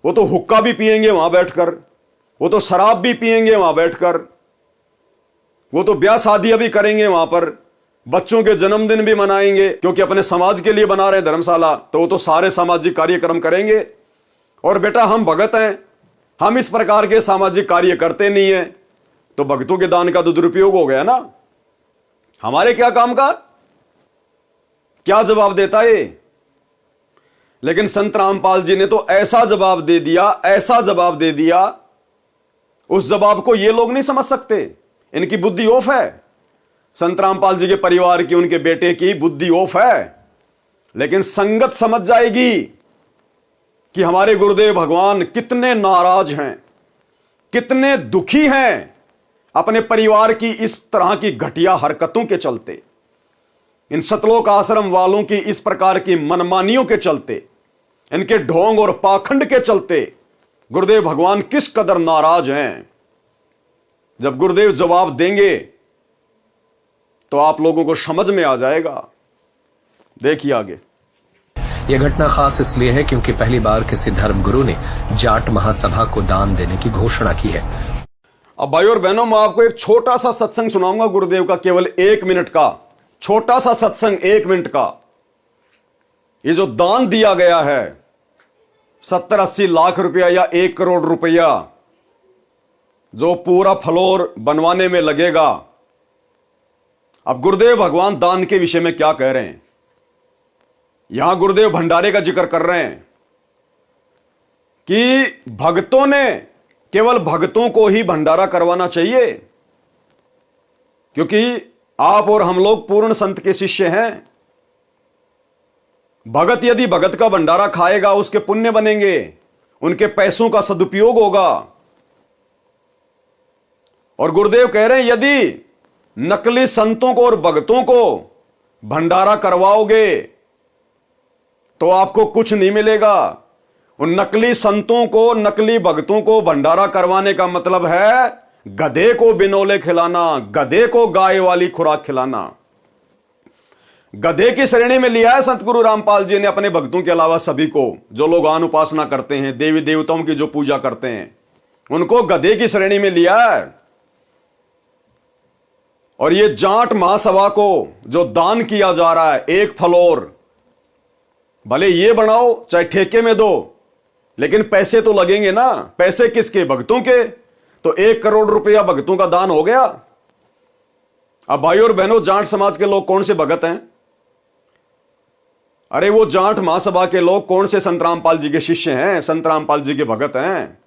वो तो हुक्का भी पिएंगे वहां बैठकर, वो तो शराब भी पिएंगे वहां बैठकर, वो तो ब्याह शादियां भी करेंगे वहां पर, बच्चों के जन्मदिन भी मनाएंगे, क्योंकि अपने समाज के लिए बना रहे धर्मशाला, तो वो तो सारे सामाजिक कार्यक्रम करेंगे। और बेटा हम भगत हैं, हम इस प्रकार के सामाजिक कार्य करते नहीं है, तो भक्तों के दान का तो दुरुपयोग हो गया ना, हमारे क्या काम का, क्या जवाब देता है। लेकिन संत रामपाल जी ने तो ऐसा जवाब दे दिया, ऐसा जवाब दे दिया, उस जवाब को ये लोग नहीं समझ सकते, इनकी बुद्धि ऑफ है। संत रामपाल जी के परिवार की, उनके बेटे की बुद्धि ऑफ है। लेकिन संगत समझ जाएगी कि हमारे गुरुदेव भगवान कितने नाराज हैं, कितने दुखी हैं अपने परिवार की इस तरह की घटिया हरकतों के चलते, इन सतलोक आश्रम वालों की इस प्रकार की मनमानियों के चलते, इनके ढोंग और पाखंड के चलते गुरुदेव भगवान किस कदर नाराज हैं। जब गुरुदेव जवाब देंगे तो आप लोगों को समझ में आ जाएगा। देखिए आगे। यह घटना खास इसलिए है क्योंकि पहली बार किसी धर्मगुरु ने जाट महासभा को दान देने की घोषणा की है। अब भाई और बहनों, मैं आपको एक छोटा सा सत्संग सुनाऊंगा गुरुदेव का, केवल 1 मिनट का छोटा सा सत्संग, 1 मिनट का। ये जो दान दिया गया है 70-80 लाख रुपया या 1 करोड़ रुपया, जो पूरा फ्लोर बनवाने में लगेगा। अब गुरुदेव भगवान दान के विषय में क्या कह रहे हैं? यहां गुरुदेव भंडारे का जिक्र कर रहे हैं कि भक्तों ने, केवल भक्तों को ही भंडारा करवाना चाहिए, क्योंकि आप और हम लोग पूर्ण संत के शिष्य हैं। भगत यदि भगत का भंडारा खाएगा उसके पुण्य बनेंगे, उनके पैसों का सदुपयोग होगा। और गुरुदेव कह रहे हैं यदि नकली संतों को और भगतों को भंडारा करवाओगे तो आपको कुछ नहीं मिलेगा। उन नकली संतों को, नकली भक्तों को भंडारा करवाने का मतलब है गधे को बिनोले खिलाना, गधे को गाय वाली खुराक खिलाना। गधे की श्रेणी में लिया है सतगुरु रामपाल जी ने अपने भक्तों के अलावा सभी को, जो लोग आन उपासना करते हैं, देवी देवताओं की जो पूजा करते हैं, उनको गधे की श्रेणी में लिया है। और ये जाट महासभा को जो दान किया जा रहा है, 1 फ्लोर, भले ये बनाओ चाहे ठेके में दो, लेकिन पैसे तो लगेंगे ना। पैसे किसके? भक्तों के। तो 1 करोड़ रुपया भक्तों का दान हो गया। अब भाई और बहनों, जाट समाज के लोग कौन से भगत हैं? अरे वो जाट महासभा के लोग कौन से संत रामपाल जी के शिष्य हैं, संत रामपाल जी के भगत हैं।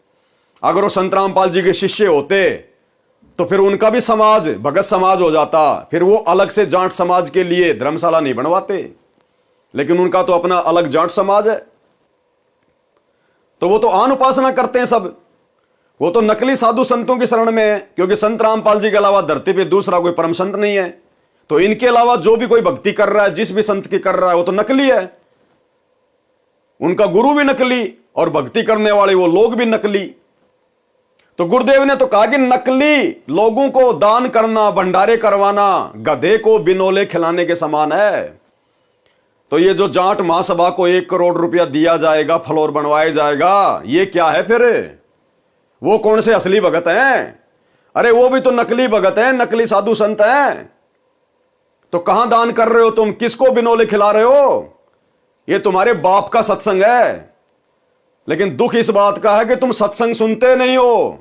अगर वो संत रामपाल जी के शिष्य होते तो फिर उनका भी समाज भगत समाज हो जाता, फिर वो अलग से जाट समाज के लिए धर्मशाला नहीं बनवाते। लेकिन उनका तो अपना अलग जाट समाज है, तो वो तो आन उपासना करते हैं सब। वो तो नकली साधु संतों की शरण में है, क्योंकि संत रामपाल जी के अलावा धरती पे दूसरा कोई परम संत नहीं है। तो इनके अलावा जो भी कोई भक्ति कर रहा है, जिस भी संत की कर रहा है, वो तो नकली है। उनका गुरु भी नकली और भक्ति करने वाले वो लोग भी नकली। तो गुरुदेव ने तो कहा कि नकली लोगों को दान करना, भंडारे करवाना गधे को बिनोले खिलाने के समान है। तो ये जो जाट महासभा को 1 करोड़ रुपया दिया जाएगा, फ्लोर बनवाया जाएगा, ये क्या है फिर? वो कौन से असली भगत हैं? अरे वो भी तो नकली भगत हैं, नकली साधु संत हैं। तो कहां दान कर रहे हो तुम? किसको बिनोले खिला रहे हो? ये तुम्हारे बाप का सत्संग है। लेकिन दुख इस बात का है कि तुम सत्संग सुनते नहीं हो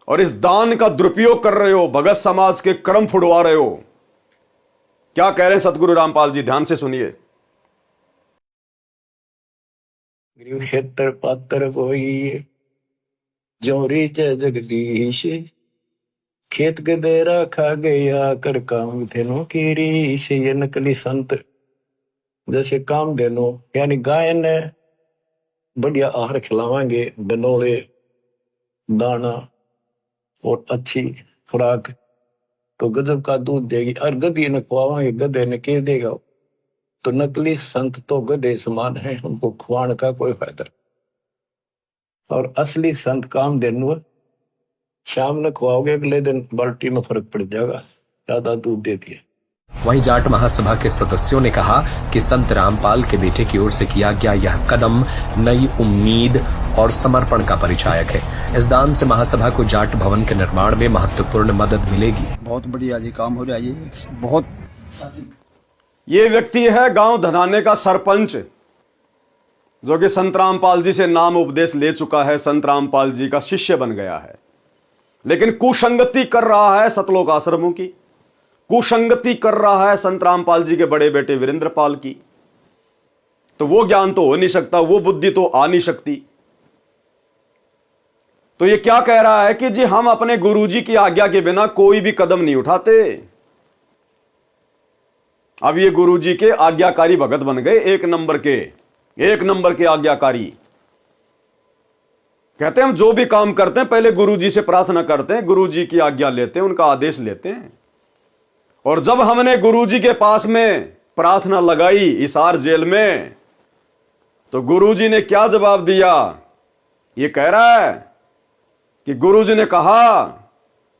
और इस दान का दुरुपयोग कर रहे हो, भगत समाज के कर्म फुड़वा रहे हो। क्या कह रहे हैं सतगुरु रामपाल जी? ध्यान से सुनिए। क्षेत्र पात्र कोई जोरी जय जगदीश, खेत गदेरा खा गया कर काम धेनु की रीश। ये नकली संत जैसे काम धेनु यानी गाय ने बढ़िया आहार खिलावांगे, बनोले दाना और अच्छी खुराक, तो गजब का दूध देगी। और गधी ने खुआवांगे, गधे ने के देगा? तो नकली संत तो गधे समान है, उनको खुआने का कोई फायदा। और असली संत काम देनु शाम में खुआओगे, अगले दिन बाल्टी में फर्क पड़ जाएगा, ज्यादा दूध देती है। वहीं जाट महासभा के सदस्यों ने कहा कि संत रामपाल के बेटे की ओर से किया गया यह कदम नई उम्मीद और समर्पण का परिचायक है। इस दान से महासभा को जाट भवन के निर्माण में महत्वपूर्ण मदद मिलेगी। बहुत बढ़िया जी काम हो रहा है, ये बहुत। ये व्यक्ति है गांव धनाने का सरपंच, जो कि संत रामपाल जी से नाम उपदेश ले चुका है, संत रामपाल जी का शिष्य बन गया है, लेकिन कुसंगति कर रहा है सतलोक आश्रमों की, कुसंगति कर रहा है संत रामपाल जी के बड़े बेटे वीरेंद्र पाल की। तो वो ज्ञान तो हो नहीं सकता, वो बुद्धि तो आ नहीं सकती। तो ये क्या कह रहा है कि जी हम अपने गुरुजी की आज्ञा के बिना कोई भी कदम नहीं उठाते। अब ये गुरुजी के आज्ञाकारी भगत बन गए, एक नंबर के आज्ञाकारी। कहते हैं हम जो भी काम करते हैं पहले गुरुजी से प्रार्थना करते हैं, गुरुजी की आज्ञा लेते हैं, उनका आदेश लेते हैं। और जब हमने गुरुजी के पास में प्रार्थना लगाई हिसार जेल में, तो गुरुजी ने क्या जवाब दिया? ये कह रहा है कि गुरुजी ने कहा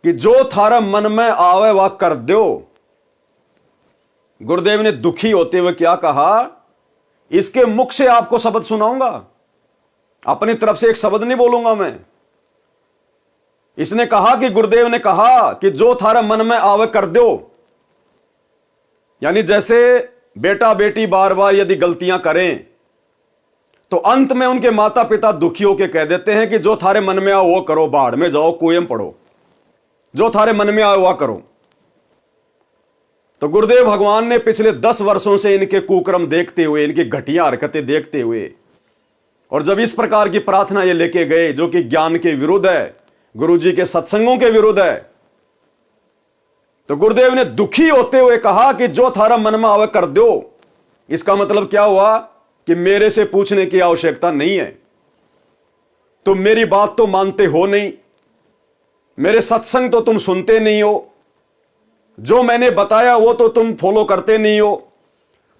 कि जो थारा मन में आवे वह कर दो। गुरुदेव ने दुखी होते हुए क्या कहा? इसके मुख से आपको शब्द सुनाऊंगा, अपनी तरफ से एक शब्द नहीं बोलूंगा मैं। इसने कहा कि गुरुदेव ने कहा कि जो थारा मन में आवे कर दो। यानी जैसे बेटा बेटी बार बार यदि गलतियां करें तो अंत में उनके माता पिता दुखी होकर कह देते हैं कि जो थारे मन में आओ वो करो, बाढ़ में जाओ, कुएं में पड़ो, जो थारे मन में आओ वह करो। तो गुरुदेव भगवान ने पिछले 10 वर्षों से इनके कुकर्म देखते हुए, इनकी घटिया हरकतें देखते हुए, और जब इस प्रकार की प्रार्थना ये लेके गए जो कि ज्ञान के विरुद्ध है, गुरुजी के सत्संगों के विरुद्ध है, तो गुरुदेव ने दुखी होते हुए कहा कि जो थारा मन में आवे कर दो। इसका मतलब क्या हुआ कि मेरे से पूछने की आवश्यकता नहीं है, तुम मेरी बात तो मानते हो नहीं, मेरे सत्संग तो तुम सुनते नहीं हो, जो मैंने बताया वो तो तुम फॉलो करते नहीं हो,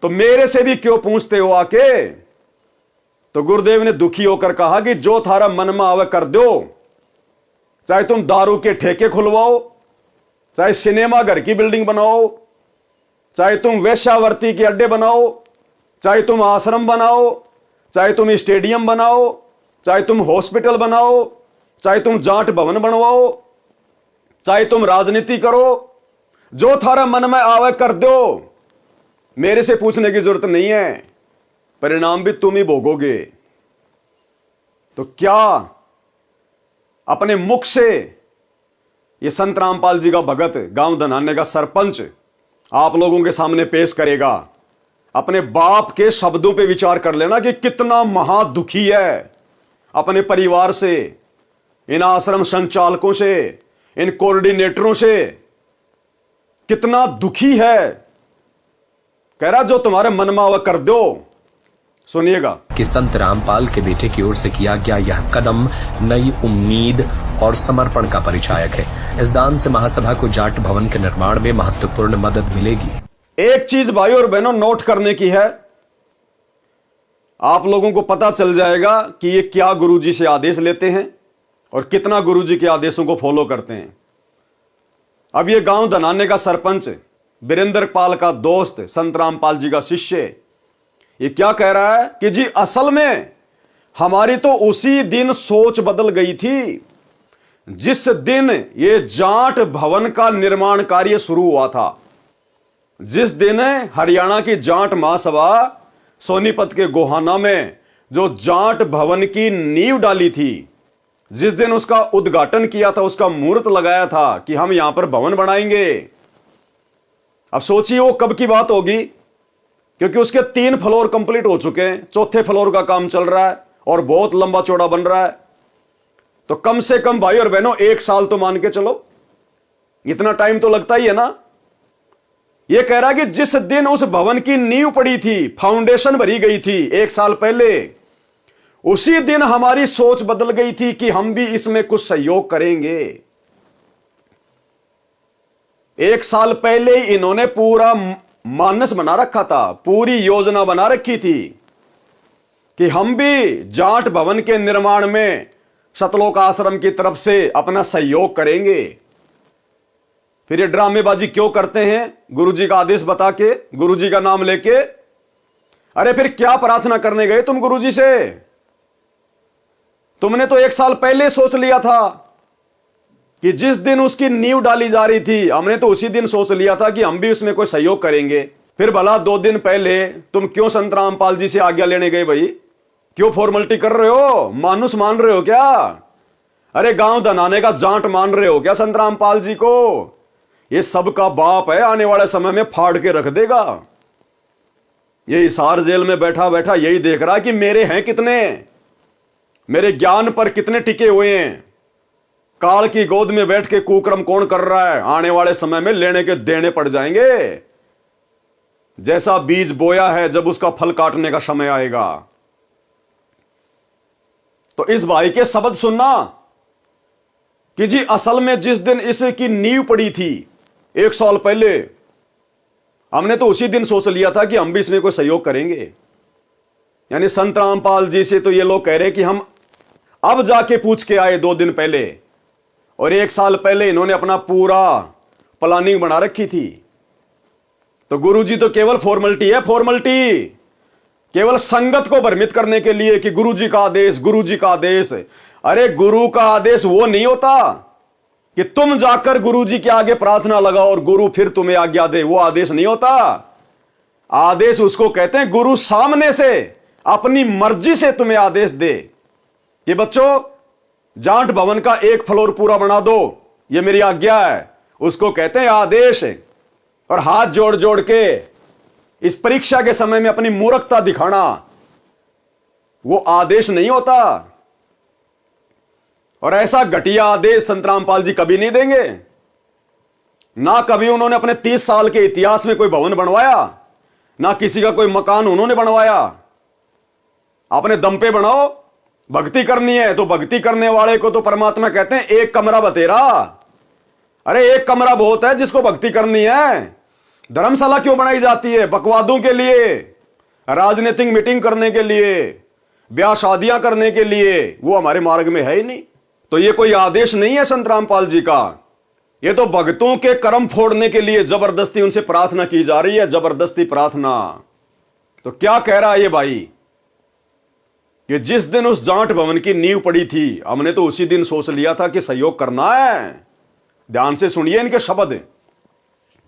तो मेरे से भी क्यों पूछते हो आके? तो गुरुदेव ने दुखी होकर कहा कि जो थारा मन में आवे कर दो। चाहे तुम दारू के ठेके खुलवाओ, चाहे सिनेमा घर की बिल्डिंग बनाओ, चाहे तुम वेश्यावृत्ति के अड्डे बनाओ, चाहे तुम आश्रम बनाओ, चाहे तुम स्टेडियम बनाओ, चाहे तुम हॉस्पिटल बनाओ, चाहे तुम जाट भवन बनवाओ, चाहे तुम राजनीति करो, जो थारा मन में आवे कर दो। मेरे से पूछने की जरूरत नहीं है, परिणाम भी तुम ही भोगोगे। तो क्या अपने मुख से ये संत रामपाल जी का भगत, गांव धनाने का सरपंच आप लोगों के सामने पेश करेगा? अपने बाप के शब्दों पे विचार कर लेना कि कितना महादुखी है अपने परिवार से, इन आश्रम संचालकों से, इन कोऑर्डिनेटरों से, कितना दुखी है। कह रहा जो तुम्हारे मन में आवे कर दो। सुनिएगा कि संत रामपाल के बेटे की ओर से किया गया यह कदम नई उम्मीद और समर्पण का परिचायक है। इस दान से महासभा को जाट भवन के निर्माण में महत्वपूर्ण मदद मिलेगी। एक चीज भाई और बहनों नोट करने की है, आप लोगों को पता चल जाएगा कि ये क्या गुरुजी से आदेश लेते हैं और कितना गुरुजी के आदेशों को फॉलो करते हैं। अब ये गांव धनाने का सरपंच, वीरेंद्र पाल का दोस्त, संत रामपाल जी का शिष्य, ये क्या कह रहा है कि जी असल में हमारी तो उसी दिन सोच बदल गई थी जिस दिन ये जाट भवन का निर्माण कार्य शुरू हुआ था। जिस दिन हरियाणा की जाट महासभा सोनीपत के गोहाना में जो जाट भवन की नींव डाली थी, जिस दिन उसका उद्घाटन किया था, उसका मुहूर्त लगाया था कि हम यहां पर भवन बनाएंगे। अब सोचिए वो कब की बात होगी, क्योंकि उसके 3 फ्लोर कंप्लीट हो चुके हैं, 4थे फ्लोर का काम चल रहा है और बहुत लंबा चौड़ा बन रहा है। तो कम से कम भाई और बहनों 1 साल तो मान के चलो, इतना टाइम तो लगता ही है ना। यह कह रहा है कि जिस दिन उस भवन की नींव पड़ी थी, फाउंडेशन भरी गई थी 1 साल पहले, उसी दिन हमारी सोच बदल गई थी कि हम भी इसमें कुछ सहयोग करेंगे। 1 साल पहले ही इन्होंने पूरा मानस बना रखा था, पूरी योजना बना रखी थी कि हम भी जाट भवन के निर्माण में सतलोक आश्रम की तरफ से अपना सहयोग करेंगे। फिर ये ड्रामेबाजी क्यों करते हैं? गुरुजी का आदेश बता के, गुरुजी का नाम लेके। अरे फिर क्या प्रार्थना करने गए तुम गुरुजी से? तुमने तो 1 साल पहले सोच लिया था कि जिस दिन उसकी नींव डाली जा रही थी, हमने तो उसी दिन सोच लिया था कि हम भी उसमें कोई सहयोग करेंगे। फिर भला 2 दिन पहले तुम क्यों संत रामपाल जी से आज्ञा लेने गए भाई? क्यों फॉर्मेलिटी कर रहे हो? मानुस मान रहे हो क्या? अरे गांव धनाने का जाट मान रहे हो क्या संत रामपाल जी को? ये सबका बाप है, आने वाले समय में फाड़ के रख देगा। ये हिसार जेल में बैठा बैठा यही देख रहा है कि मेरे हैं कितने, मेरे ज्ञान पर कितने टिके हुए हैं, काल की गोद में बैठ के कुकर्म कौन कर रहा है, आने वाले समय में लेने के देने पड़ जाएंगे। जैसा बीज बोया है, जब उसका फल काटने का समय आएगा। तो इस भाई के शब्द सुनना कि जी असल में जिस दिन इसकी नींव पड़ी थी 1 साल पहले, हमने तो उसी दिन सोच लिया था कि हम भी इसमें कोई सहयोग करेंगे। यानी संत रामपाल जी से तो ये लोग कह रहे कि हम अब जाके पूछ के आए 2 दिन पहले, और 1 साल पहले इन्होंने अपना पूरा प्लानिंग बना रखी थी। तो गुरुजी तो केवल फॉर्मेलिटी है, फॉर्मेलिटी, केवल संगत को भ्रमित करने के लिए कि गुरुजी का आदेश, गुरुजी का आदेश। अरे गुरु का आदेश वो नहीं होता कि तुम जाकर गुरुजी के आगे प्रार्थना लगाओ और गुरु फिर तुम्हें आज्ञा दे, वो आदेश नहीं होता। आदेश उसको कहते हैं गुरु सामने से अपनी मर्जी से तुम्हें आदेश दे कि बच्चों जाट भवन का 1 फ्लोर पूरा बना दो, ये मेरी आज्ञा है, उसको कहते हैं आदेश। और हाथ जोड़ जोड़ के इस परीक्षा के समय में अपनी मूर्खता दिखाना, वो आदेश नहीं होता। और ऐसा घटिया आदेश संत रामपाल जी कभी नहीं देंगे। ना कभी उन्होंने अपने 30 साल के इतिहास में कोई भवन बनवाया, ना किसी का कोई मकान उन्होंने बनवाया। अपने दम पे बनाओ, भक्ति करनी है तो भक्ति करने वाले को तो परमात्मा कहते हैं 1 कमरा बतेरा। अरे 1 कमरा बहुत है जिसको भक्ति करनी है। धर्मशाला क्यों बनाई जाती है? बकवादों के लिए, राजनीतिक मीटिंग करने के लिए, ब्याह शादियां करने के लिए। वो हमारे मार्ग में है ही नहीं। तो ये कोई आदेश नहीं है संत रामपाल जी का, ये तो भक्तों के कर्म फोड़ने के लिए जबरदस्ती उनसे प्रार्थना की जा रही है, जबरदस्ती प्रार्थना। तो क्या कह रहा है ये भाई कि जिस दिन उस जाट भवन की नींव पड़ी थी, हमने तो उसी दिन सोच लिया था कि सहयोग करना है। ध्यान से सुनिए इनके शब्द।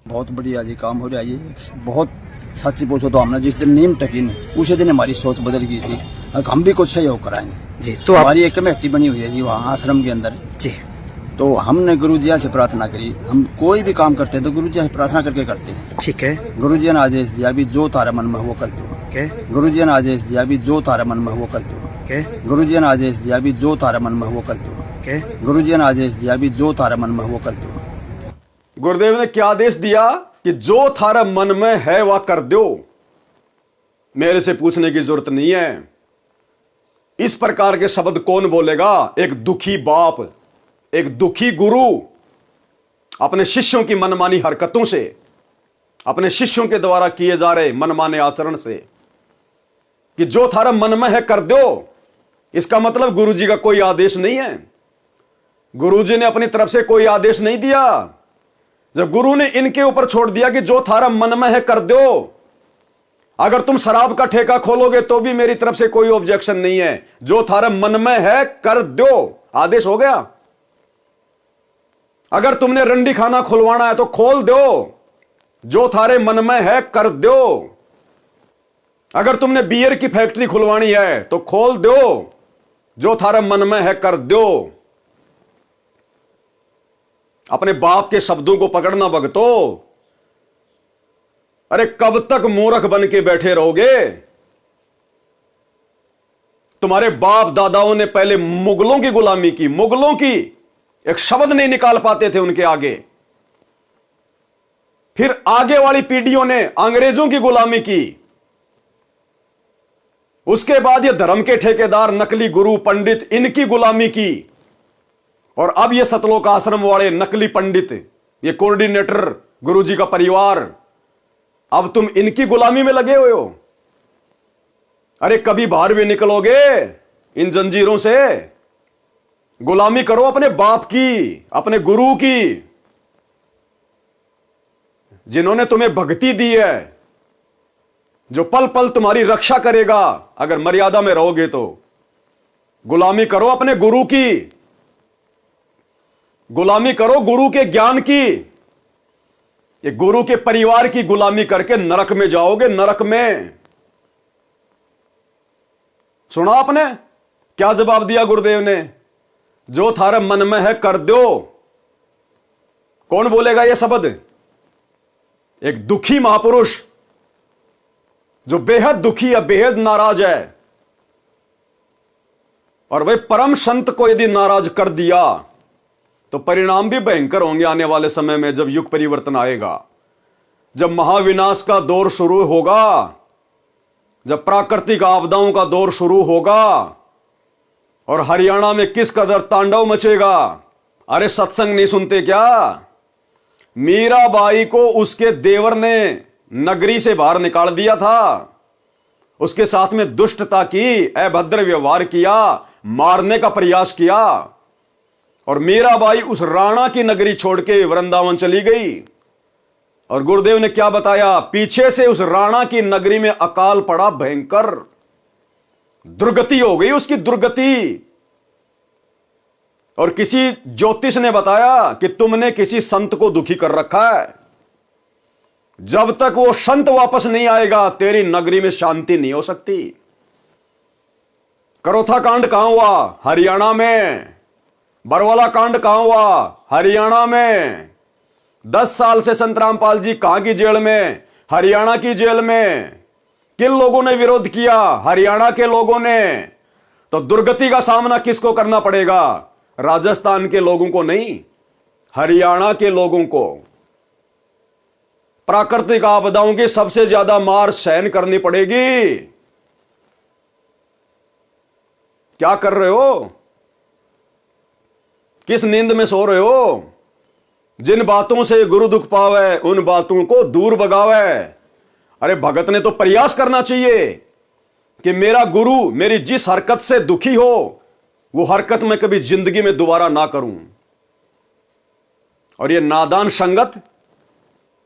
बहुत बढ़िया जी काम हो रहा है ये। बहुत सच्ची पूछो तो हमने जिस दिन नीम टकी नहीं, उसी दिन हमारी सोच बदल गई थी, अब हम भी कुछ सहयोग कराएंगे जी। तो हमारी एक कमेटी बनी हुई है जी वहाँ आश्रम के अंदर जी, तो हमने गुरुजिया से प्रार्थना करी। हम कोई भी काम करते हैं तो गुरुजिया से प्रार्थना करके करते हैं। ठीक है। गुरुजी ने आदेश दिया भी जो तारा मन में वो कर दो। ओके। गुरुजी ने आदेश दिया भी जो तारा मन में वो कर दो। ओके। गुरुजी ने आदेश दिया भी जो तारा मन में वो कर दो। ओके। गुरुजी ने आदेश दिया भी जो तारा मन में वो कर दो। गुरुदेव ने क्या आदेश दिया कि जो थारा मन में है वह कर दो, मेरे से पूछने की जरूरत नहीं है। इस प्रकार के शब्द कौन बोलेगा? एक दुखी बाप, एक दुखी गुरु अपने शिष्यों की मनमानी हरकतों से, अपने शिष्यों के द्वारा किए जा रहे मनमाने आचरण से, कि जो थारा मन में है कर दो। इसका मतलब गुरुजी का कोई आदेश नहीं है। गुरुजी ने अपनी तरफ से कोई आदेश नहीं दिया। जब गुरु ने इनके ऊपर छोड़ दिया कि जो थारा मन में है कर दो, अगर तुम शराब का ठेका खोलोगे तो भी मेरी तरफ से कोई ऑब्जेक्शन नहीं है। जो थारा मन में है कर दो, आदेश हो गया। अगर तुमने रंडी खाना खुलवाना है तो खोल दो, जो थारे मन में है कर दो। अगर तुमने बियर की फैक्ट्री खुलवानी है तो खोल दो, जो थारे मन में है कर दो। अपने बाप के शब्दों को पकड़ना भगतो। अरे कब तक मूर्ख बन के बैठे रहोगे? तुम्हारे बाप दादाओं ने पहले मुगलों की गुलामी की, मुगलों की, एक शब्द नहीं निकाल पाते थे उनके आगे। फिर आगे वाली पीढ़ियों ने अंग्रेजों की गुलामी की। उसके बाद ये धर्म के ठेकेदार, नकली गुरु पंडित, इनकी गुलामी की। और अब ये सतलोक आश्रम वाले नकली पंडित, ये कोऑर्डिनेटर, गुरुजी का परिवार, अब तुम इनकी गुलामी में लगे हुए हो। अरे कभी बाहर भी निकलोगे इन जंजीरों से? गुलामी करो अपने बाप की, अपने गुरु की, जिन्होंने तुम्हें भक्ति दी है, जो पल पल तुम्हारी रक्षा करेगा अगर मर्यादा में रहोगे तो। गुलामी करो अपने गुरु की, गुलामी करो गुरु के ज्ञान की। ये गुरु के परिवार की गुलामी करके नरक में जाओगे, नरक में। सुना आपने क्या जवाब दिया गुरुदेव ने? जो थारे मन में है कर दो। कौन बोलेगा ये शब्द? एक दुखी महापुरुष जो बेहद दुखी है, बेहद नाराज है। और वह परम संत को यदि नाराज कर दिया तो परिणाम भी भयंकर होंगे आने वाले समय में, जब युग परिवर्तन आएगा, जब महाविनाश का दौर शुरू होगा, जब प्राकृतिक आपदाओं का दौर शुरू होगा। और हरियाणा में किस कदर तांडव मचेगा। अरे सत्संग नहीं सुनते क्या? मीराबाई को उसके देवर ने नगरी से बाहर निकाल दिया था, उसके साथ में दुष्टता की, अभद्र व्यवहार किया, मारने का प्रयास किया, और मीराबाई उस राणा की नगरी छोड़ के वृंदावन चली गई। और गुरुदेव ने क्या बताया, पीछे से उस राणा की नगरी में अकाल पड़ा भयंकर, दुर्गति हो गई उसकी, दुर्गति। और किसी ज्योतिष ने बताया कि तुमने किसी संत को दुखी कर रखा है, जब तक वो संत वापस नहीं आएगा तेरी नगरी में शांति नहीं हो सकती। करोथा कांड कहां हुआ? हरियाणा में। बरवाला कांड कहां हुआ? हरियाणा में। 10 साल से संत रामपाल जी कहां की जेल में? हरियाणा की जेल में। किन लोगों ने विरोध किया? हरियाणा के लोगों ने। तो दुर्गति का सामना किसको करना पड़ेगा? राजस्थान के लोगों को नहीं, हरियाणा के लोगों को। प्राकृतिक आपदाओं की सबसे ज्यादा मार सहन करनी पड़ेगी। क्या कर रहे हो? किस नींद में सो रहे हो? जिन बातों से गुरु दुख पावे उन बातों को दूर भगावे। अरे भगत ने तो प्रयास करना चाहिए कि मेरा गुरु मेरी जिस हरकत से दुखी हो वो हरकत मैं कभी जिंदगी में दोबारा ना करूं। और ये नादान संगत,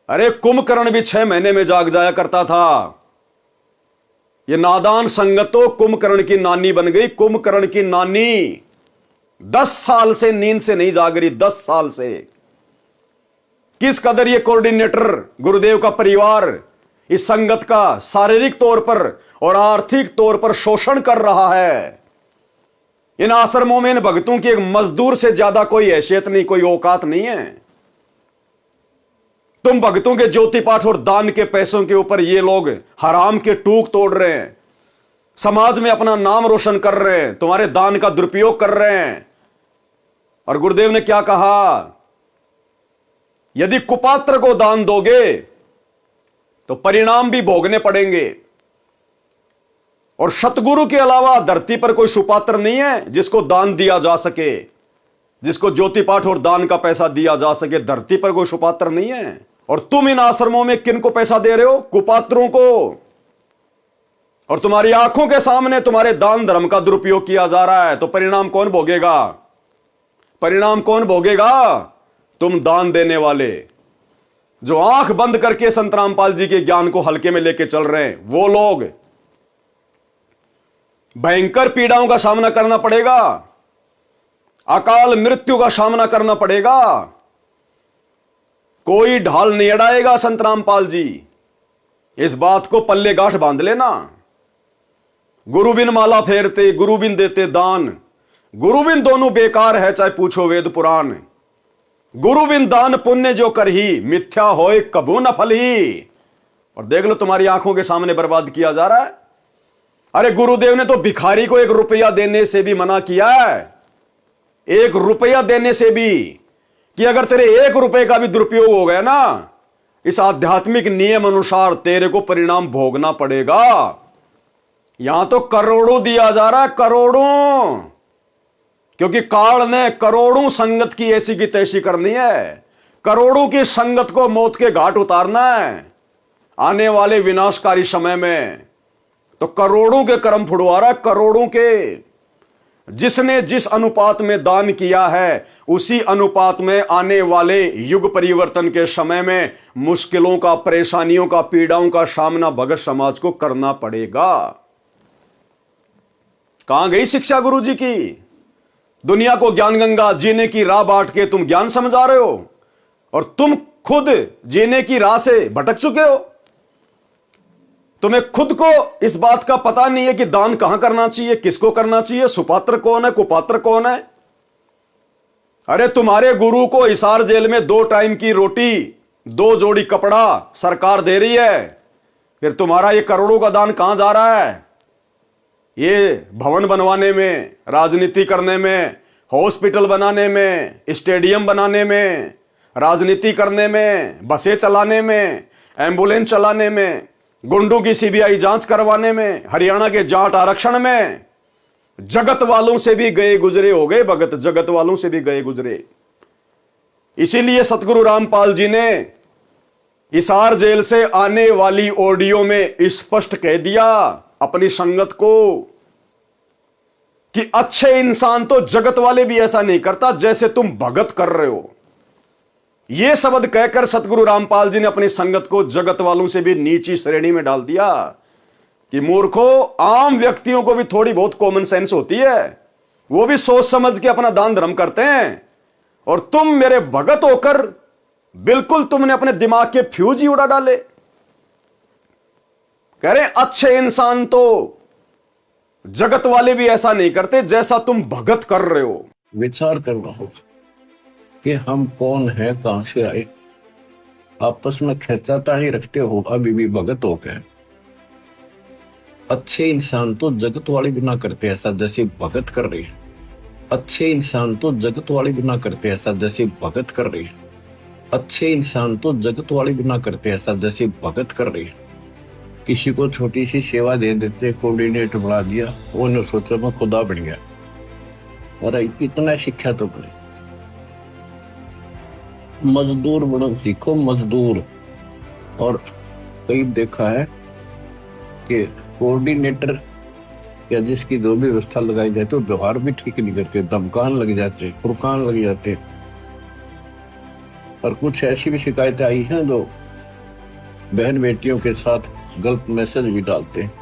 अरे कुंभकर्ण भी 6 महीने में जाग जाया करता था। ये नादान संगत तो कुंभकर्ण की नानी बन गई। कुंभकर्ण की नानी 10 साल से नींद से नहीं जाग रही, 10 साल से। किस कदर ये कोऑर्डिनेटर गुरुदेव का परिवार इस संगत का शारीरिक तौर पर और आर्थिक तौर पर शोषण कर रहा है। इन आश्रमों में इन भक्तों की एक मजदूर से ज्यादा कोई हैसियत नहीं, कोई औकात नहीं है। तुम भक्तों के ज्योति पाठ और दान के पैसों के ऊपर ये लोग हराम के टूक तोड़ रहे हैं, समाज में अपना नाम रोशन कर रहे हैं, तुम्हारे दान का दुरुपयोग कर रहे हैं। और गुरुदेव ने क्या कहा, यदि कुपात्र को दान दोगे तो परिणाम भी भोगने पड़ेंगे। और सतगुरु के अलावा धरती पर कोई सुपात्र नहीं है जिसको दान दिया जा सके, जिसको ज्योति पाठ और दान का पैसा दिया जा सके। धरती पर कोई सुपात्र नहीं है। और तुम इन आश्रमों में किन को पैसा दे रहे हो? कुपात्रों को। और तुम्हारी आंखों के सामने तुम्हारे दान धर्म का दुरुपयोग किया जा रहा है। तो परिणाम कौन भोगेगा? परिणाम कौन भोगेगा? तुम दान देने वाले, जो आंख बंद करके संत रामपाल जी के ज्ञान को हल्के में लेके चल रहे हैं, वो लोग भयंकर पीड़ाओं का सामना करना पड़ेगा, अकाल मृत्यु का सामना करना पड़ेगा। कोई ढाल नहीं अड़ाएगा संत रामपाल जी, इस बात को पल्ले गांठ बांध लेना। गुरु बिन माला फेरते, गुरु बिन देते दान, गुरु बिन दोनों बेकार है चाहे पूछो वेद पुराण। गुरु बिन दान पुण्य जो कर ही, मिथ्या होए कबू न फल ही। और देख लो तुम्हारी आंखों के सामने बर्बाद किया जा रहा है। अरे गुरुदेव ने तो भिखारी को 1 रुपया देने से भी मना किया है, 1 रुपया देने से भी, कि अगर तेरे 1 रुपए का भी दुरुपयोग हो गया ना, इस आध्यात्मिक नियम अनुसार तेरे को परिणाम भोगना पड़ेगा। यहां तो करोड़ों दिया जा रहा है, करोड़ों, क्योंकि काल ने करोड़ों संगत की ऐसी की तैसी करनी है। करोड़ों की संगत को मौत के घाट उतारना है आने वाले विनाशकारी समय में। तो करोड़ों के कर्म फुड़वा रहा है, करोड़ों के। जिसने जिस अनुपात में दान किया है उसी अनुपात में आने वाले युग परिवर्तन के समय में मुश्किलों का, परेशानियों का, पीड़ाओं का सामना भगत समाज को करना पड़ेगा। कहां गई शिक्षा गुरु जी की? दुनिया को ज्ञान गंगा जीने की राह बांट के तुम ज्ञान समझा रहे हो, और तुम खुद जीने की राह से भटक चुके हो। तुम्हें खुद को इस बात का पता नहीं है कि दान कहां करना चाहिए, किसको करना चाहिए, सुपात्र कौन है, कुपात्र कौन है। अरे तुम्हारे गुरु को हिसार जेल में 2 टाइम की रोटी, 2 जोड़ी कपड़ा सरकार दे रही है, फिर तुम्हारा ये करोड़ों का दान कहां जा रहा है? ये भवन बनवाने में, राजनीति करने में, हॉस्पिटल बनाने में, स्टेडियम बनाने में, राजनीति करने में, बसें चलाने में, एम्बुलेंस चलाने में, गुंडों की सीबीआई जांच करवाने में, हरियाणा के जाट आरक्षण में जगत वालों से भी गए गुजरे हो गए भगत, जगत वालों से भी गए गुजरे। इसीलिए सतगुरु रामपाल जी ने हिसार जेल से आने वाली ऑडियो में स्पष्ट कह दिया अपनी संगत को कि अच्छे इंसान तो जगत वाले भी ऐसा नहीं करता जैसे तुम भगत कर रहे हो। यह शब्द कहकर सतगुरु रामपाल जी ने अपनी संगत को जगत वालों से भी नीची श्रेणी में डाल दिया कि मूर्खों, आम व्यक्तियों को भी थोड़ी बहुत कॉमन सेंस होती है, वो भी सोच समझ के अपना दान धर्म करते हैं, और तुम मेरे भगत होकर बिल्कुल तुमने अपने दिमाग के फ्यूज ही उड़ा डाले। कह रहे अच्छे इंसान तो जगत वाले भी ऐसा नहीं करते जैसा तुम भगत कर रहे हो। विचार करना होगा कि हम कौन है, कहां से आए। आपस में खींचातानी रखते हो अभी भी भगत हो गए। अच्छे इंसान तो जगत वाले भी ना करते ऐसा जैसे भगत कर रही है। अच्छे इंसान तो जगत वाले भी ना करते ऐसा जैसे भगत कर रही है। अच्छे इंसान तो जगत वाले भी ना करते ऐसा जैसे भगत कर रही है। किसी को छोटी सी सेवा दे देते, कोऑर्डिनेटर बना दिया, उन्होंने सोचा मैं खुदा बन गया। अरे इतना शिक्षा तो बने, मजदूर बनो सीखो, मजदूर। और कई देखा है कि कोऑर्डिनेटर या जिसकी जो भी व्यवस्था लगाई जाती है, व्यवहार भी ठीक नहीं करते, धमकान लग जाते, फुरकान लग जाते। और कुछ ऐसी भी शिकायतें आई हैं जो बहन बेटियों के साथ गलत मैसेज भी डालते हैं।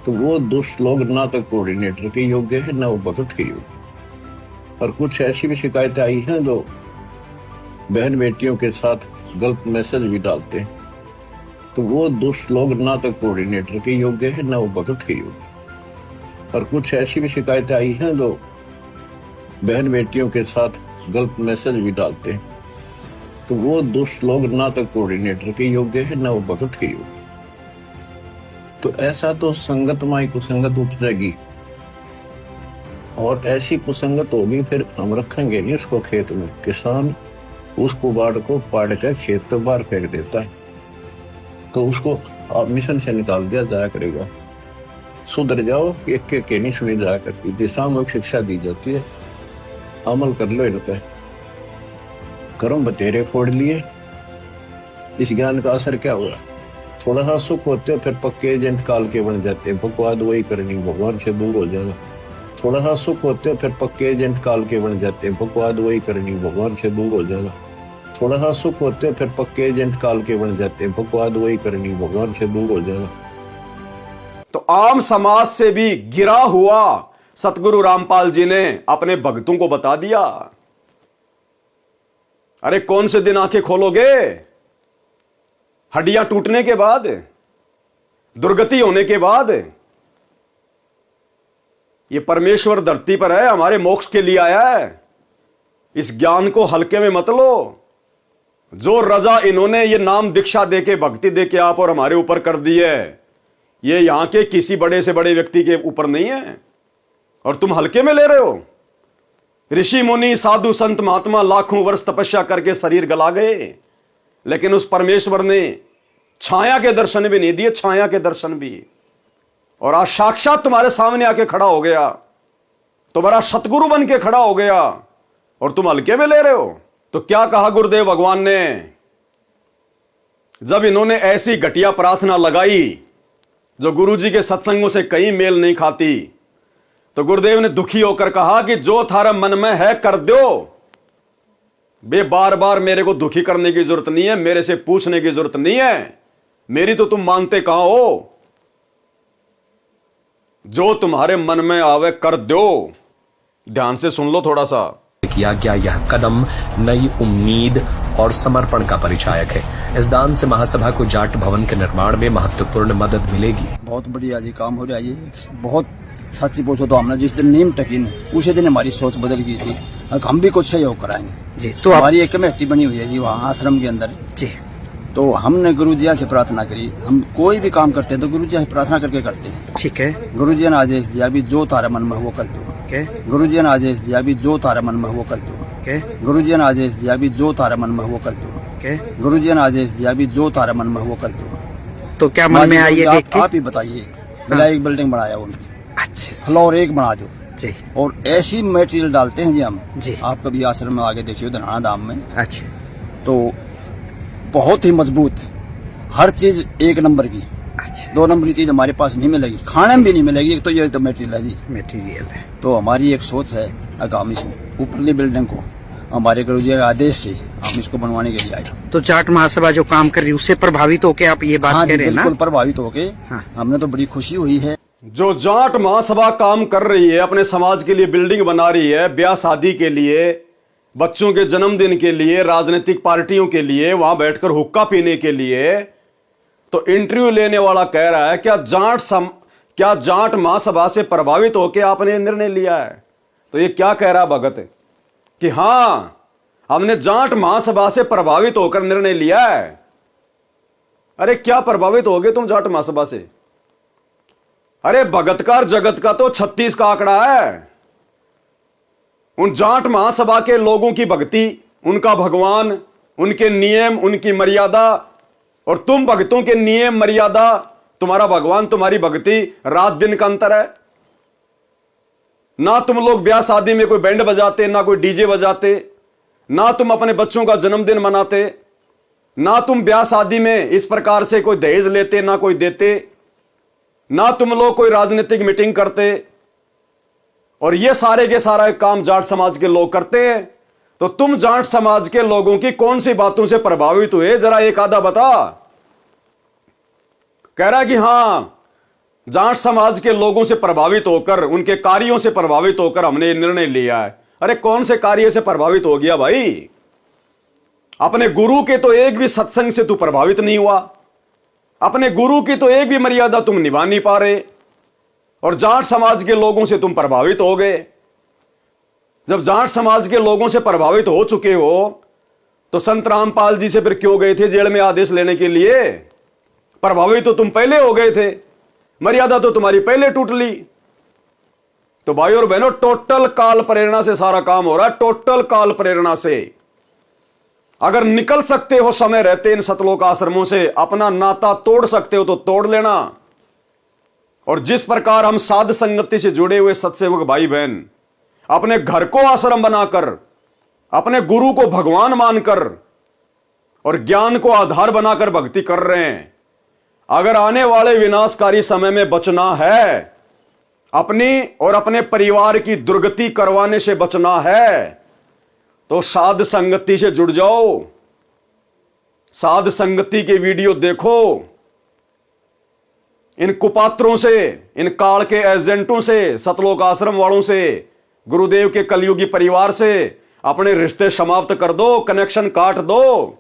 तो वो दुष्ट लोग ना तो कोऑर्डिनेटर के योग्य है ना वो भगत के योग्य। और कुछ ऐसी भी शिकायतें आई हैं जो बहन बेटियों के साथ गलत मैसेज भी डालते हैं। तो वो दुष्ट लोग ना तो कोऑर्डिनेटर के योग्य है ना वो भगत के योग्य। और कुछ ऐसी भी शिकायतें आई हैं जो बहन बेटियों के साथ गलत मैसेज भी डालते हैं। तो वो दुष्ट लोग ना तो कोऑर्डिनेटर के योग्य है ना वो भगत के योग्य। तो ऐसा तो संगत माई कुसंगत उपजेगी, और ऐसी कुसंगत होगी फिर हम रखेंगे नहीं उसको खेत में। किसान उस कुबाड़ को पाड़ कर खेत तो बाहर फेंक देता है, तो उसको आप मिशन से निकाल दिया जाया करेगा। सुधर जाओ, एक के नहीं सुनी जाया करती थी, सामूहिक शिक्षा दी जाती है, अमल कर लो इन पे। कर्म बतेरे फोड़ लिए, इस ज्ञान का असर क्या हुआ? थोड़ा सा सुख होते हो फिर पक्के एजेंट काल के बन जाते हैं, बकवाद वही करनी, भगवान से दूर हो जाना। थोड़ा सा सुख होते हो फिर पक्के एजेंट काल के बन जाते हैं, बकवाद वही करनी, भगवान से दूर हो जाना। थोड़ा सा सुख होते हो फिर पक्के एजेंट काल के बन जाते हैं, बकवाद वही करनी, भगवान से दूर हो जाना। तो आम समाज से भी गिरा हुआ सतगुरु रामपाल जी ने अपने भक्तों को बता दिया। अरे कौन से दिन आंखें खोलोगे? हड्डियां टूटने के बाद, दुर्गति होने के बाद। ये परमेश्वर धरती पर है, हमारे मोक्ष के लिए आया है। इस ज्ञान को हल्के में मत लो। जो रजा इन्होंने ये नाम दीक्षा देके, भक्ति देके आप और हमारे ऊपर कर दी है, ये यहां के किसी बड़े से बड़े व्यक्ति के ऊपर नहीं है, और तुम हल्के में ले रहे हो। ऋषि मुनि साधु संत महात्मा लाखों वर्ष तपस्या करके शरीर गला गए, लेकिन उस परमेश्वर ने छाया के दर्शन भी नहीं दिए, छाया के दर्शन भी। और आज साक्षात तुम्हारे सामने आके खड़ा हो गया, तुम्हारा सतगुरु बन के खड़ा हो गया, और तुम हल्के में ले रहे हो। तो क्या कहा गुरुदेव भगवान ने? जब इन्होंने ऐसी घटिया प्रार्थना लगाई जो गुरुजी के सत्संगों से कहीं मेल नहीं खाती, तो गुरुदेव ने दुखी होकर कहा कि जो थारा मन में है कर दो। बे बार बार मेरे को दुखी करने की जरूरत नहीं है, मेरे से पूछने की जरूरत नहीं है, मेरी तो तुम मानते कहां हो। जो तुम्हारे मन में आवे कर दो। ध्यान से सुन लो थोड़ा सा। किया गया यह कदम नई उम्मीद और समर्पण का परिचायक है। इस दान से महासभा को जाट भवन के निर्माण में महत्वपूर्ण मदद मिलेगी। बहुत बढ़िया जी काम हो रहा है। ये बहुत सच्ची पूछो तो हमने जिस दिन नीम टकी ने उसी दिन हमारी सोच बदल गई थी, और हम भी कुछ सहयोग कराएंगे जी। तो हमारी एक कमेटी बनी हुई है जी वहाँ आश्रम के अंदर जी। तो हमने गुरुजी से प्रार्थना करी, हम कोई भी काम करते हैं तो गुरुजी से प्रार्थना करके करते हैं। ठीक है। गुरुजी ने आदेश दिया भी जो तारा मन में वो कर दो। के गुरु जी ने आदेश दिया भी जो तारे मन में वो कर दो। के गुरु जी ने आदेश दिया भी जो तारे मन में वो कर दो। के गुरु जी ने आदेश दिया भी जो तारे मन में वो कर दो। तो क्या मन में आई है देख के? आप ही बताइए। भला एक बिल्डिंग बनाया उनकी, अच्छा फ्लोर एक बना दो जी और ऐसी मटेरियल डालते हैं जी हम जी। आप कभी आश्रम में आगे देखिए धनाना धाम में, अच्छा तो बहुत ही मजबूत, हर चीज एक नंबर की। अच्छा 2 नंबर की चीज हमारे पास नहीं मिलेगी, खाने में भी नहीं मिलेगी। एक तो ये तो मटेरियल है जी। मटेरियल है। तो हमारी एक सोच है आगामी ऊपरली बिल्डिंग को हमारे गुरु जी के आदेश से हम इसको बनवाने के लिए आए। तो जाट महासभा जो काम कर रही है उससे प्रभावित होके आप ये बात हाँ कह रहे हैं ना? बिल्कुल प्रभावित होके हाँ। हमने तो बड़ी खुशी हुई है। जो जाट महासभा काम कर रही है, अपने समाज के लिए बिल्डिंग बना रही है, ब्याह शादी के लिए, बच्चों के जन्मदिन के लिए, राजनीतिक पार्टियों के लिए, वहां बैठकर हुक्का पीने के लिए, तो इंटरव्यू लेने वाला कह रहा है क्या जाट महासभा से प्रभावित होकर आपने निर्णय लिया है? तो ये क्या कह रहा है भगत कि हां हमने जाट महासभा से प्रभावित होकर निर्णय लिया है। अरे क्या प्रभावित हो गए तुम जाट महासभा से? अरे भगतकार जगत का तो 36 का आंकड़ा है। उन जाट महासभा के लोगों की भक्ति, उनका भगवान, उनके नियम, उनकी मर्यादा, और तुम भक्तों के नियम मर्यादा, तुम्हारा भगवान, तुम्हारी भक्ति, रात दिन का अंतर है। ना तुम लोग ब्याह शादी में कोई बैंड बजाते, ना कोई डीजे बजाते, ना तुम अपने बच्चों का जन्मदिन मनाते, ना तुम ब्याह शादी में इस प्रकार से कोई दहेज लेते, ना कोई देते, ना तुम लोग कोई राजनीतिक मीटिंग करते, और ये सारे के सारा काम जाट समाज के लोग करते हैं। तो तुम जाट समाज के लोगों की कौन सी बातों से प्रभावित हुए, जरा एक आधा बता। कह रहा कि हां जाट समाज के लोगों से प्रभावित होकर, उनके कार्यों से प्रभावित होकर हमने निर्णय लिया है। अरे कौन से कार्य से प्रभावित हो गया भाई? अपने गुरु के तो एक भी सत्संग से तू प्रभावित नहीं हुआ, अपने गुरु की तो एक भी मर्यादा तुम निभा नहीं पा रहे, और जाट समाज के लोगों से तुम प्रभावित हो गए। जब जाट समाज के लोगों से प्रभावित हो चुके हो तो संत रामपाल जी से फिर क्यों गए थे जेल में आदेश लेने के लिए? प्रभावित तो तुम पहले हो गए थे, मर्यादा तो तुम्हारी पहले टूट ली। तो भाई और बहनों, टोटल काल प्रेरणा से सारा काम हो रहा है, टोटल काल प्रेरणा से। अगर निकल सकते हो समय रहते इन सतलोक आश्रमों से, अपना नाता तोड़ सकते हो तो तोड़ लेना। और जिस प्रकार हम साध संगति से जुड़े हुए सत्सेवक भाई बहन अपने घर को आश्रम बनाकर, अपने गुरु को भगवान मानकर और ज्ञान को आधार बनाकर भक्ति कर रहे हैं, अगर आने वाले विनाशकारी समय में बचना है, अपनी और अपने परिवार की दुर्गति करवाने से बचना है, तो साध संगति से जुड़ जाओ, साध संगति के वीडियो देखो, इन कुपात्रों से, इन काल के एजेंटों से, सतलोक आश्रम वालों से, गुरुदेव के कलयुगी परिवार से अपने रिश्ते समाप्त कर दो, कनेक्शन काट दो।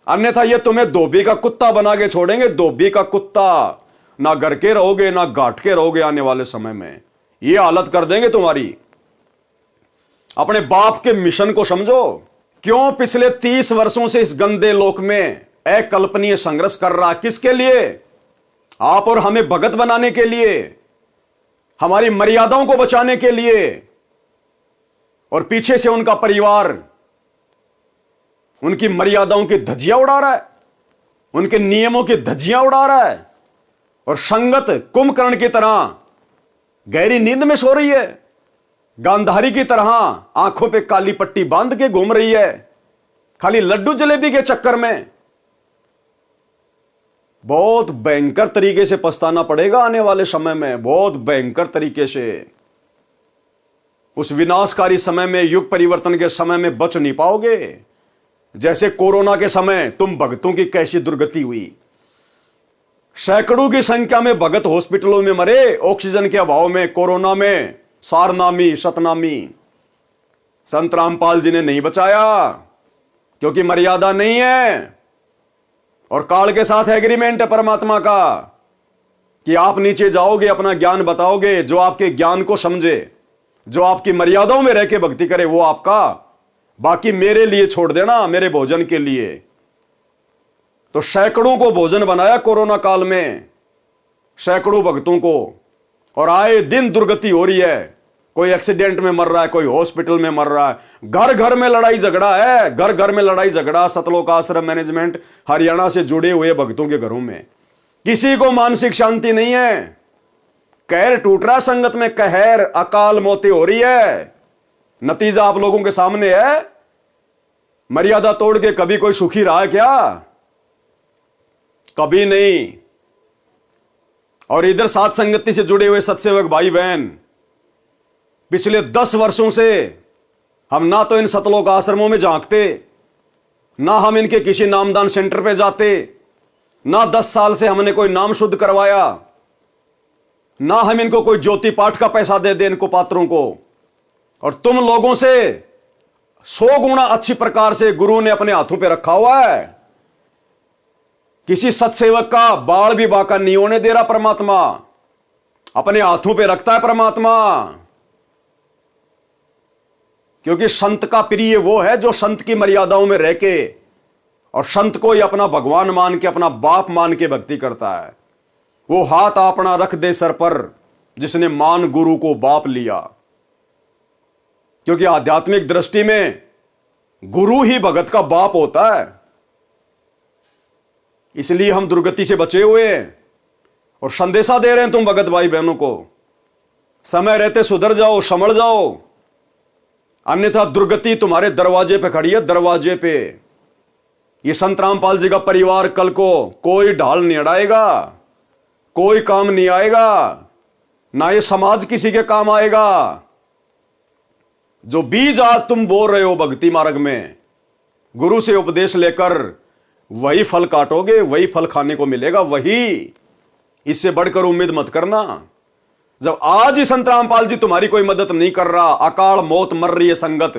अन्यथा ये तुम्हें धोबी का कुत्ता बना के छोड़ेंगे, धोबी का कुत्ता। ना घर के रहोगे, ना घाट के रहोगे, आने वाले समय में ये हालत कर देंगे तुम्हारी। अपने बाप के मिशन को समझो। क्यों पिछले 30 वर्षों से इस गंदे लोक में अकल्पनीय संघर्ष कर रहा? किसके लिए? आप और हमें भगत बनाने के लिए, हमारी मर्यादाओं को बचाने के लिए, और पीछे से उनका परिवार उनकी मर्यादाओं की धज्जियां उड़ा रहा है, उनके नियमों की धज्जियां उड़ा रहा है, और संगत कुंभकर्ण की तरह गहरी नींद में सो रही है, गांधारी की तरह आंखों पे काली पट्टी बांध के घूम रही है, खाली लड्डू जलेबी के चक्कर में। बहुत भयंकर तरीके से पछताना पड़ेगा आने वाले समय में, बहुत भयंकर तरीके से। उस विनाशकारी समय में, युग परिवर्तन के समय में बच नहीं पाओगे। जैसे कोरोना के समय तुम भक्तों की कैसी दुर्गति हुई, सैकड़ों की संख्या में भगत हॉस्पिटलों में मरे ऑक्सीजन के अभाव में, कोरोना में, सारनामी शतनामी। संत रामपाल जी ने नहीं बचाया, क्योंकि मर्यादा नहीं है, और काल के साथ एग्रीमेंट है परमात्मा का कि आप नीचे जाओगे, अपना ज्ञान बताओगे, जो आपके ज्ञान को समझे, जो आपकी मर्यादाओं में रह के भक्ति करे वो आपका, बाकी मेरे लिए छोड़ देना, मेरे भोजन के लिए। तो सैकड़ों को भोजन बनाया कोरोना काल में, सैकड़ों भक्तों को, और आए दिन दुर्गति हो रही है। कोई एक्सीडेंट में मर रहा है, कोई हॉस्पिटल में मर रहा है, घर घर में लड़ाई झगड़ा है, घर घर में लड़ाई झगड़ा। सतलोक आश्रम मैनेजमेंट हरियाणा से जुड़े हुए भक्तों के घरों में किसी को मानसिक शांति नहीं है। कहर टूट रहा, संगत में कहर, अकाल मौतें हो रही है। नतीजा आप लोगों के सामने है। मर्यादा तोड़ के कभी कोई सुखी रहा है क्या? कभी नहीं। और इधर साथ संगति से जुड़े हुए सत्सेवक भाई बहन, पिछले 10 वर्षों से हम ना तो इन सतलोक आश्रमों में झांकते, ना हम इनके किसी नामदान सेंटर पे जाते, ना 10 साल से हमने कोई नाम शुद्ध करवाया, ना हम इनको कोई ज्योति पाठ का पैसा दे इनको पात्रों को। और तुम लोगों से 100 गुना अच्छी प्रकार से गुरु ने अपने हाथों पे रखा हुआ है। किसी सत्सेवक का बाल भी बाका नहीं होने दे रहा परमात्मा, अपने हाथों पे रखता है परमात्मा। क्योंकि संत का प्रिय वो है जो संत की मर्यादाओं में रह के और संत को ही अपना भगवान मान के, अपना बाप मान के भक्ति करता है। वो हाथ अपना रख दे सर पर जिसने मान गुरु को बाप लिया। क्योंकि आध्यात्मिक दृष्टि में गुरु ही भगत का बाप होता है। इसलिए हम दुर्गति से बचे हुए हैं और संदेशा दे रहे हैं तुम भगत भाई बहनों को, समय रहते सुधर जाओ, संभल जाओ, अन्यथा दुर्गति तुम्हारे दरवाजे पे खड़ी है, दरवाजे पे। ये संत रामपाल जी का परिवार कल को कोई ढाल नहीं अड़ाएगा, कोई काम नहीं आएगा, ना ये समाज किसी के काम आएगा। जो बीज आज तुम बोल रहे हो भक्ति मार्ग में, गुरु से उपदेश लेकर वही फल काटोगे, वही फल खाने को मिलेगा, वही। इससे बढ़कर उम्मीद मत करना। जब आज ही संत रामपाल जी तुम्हारी कोई मदद नहीं कर रहा, अकाल मौत मर रही है संगत,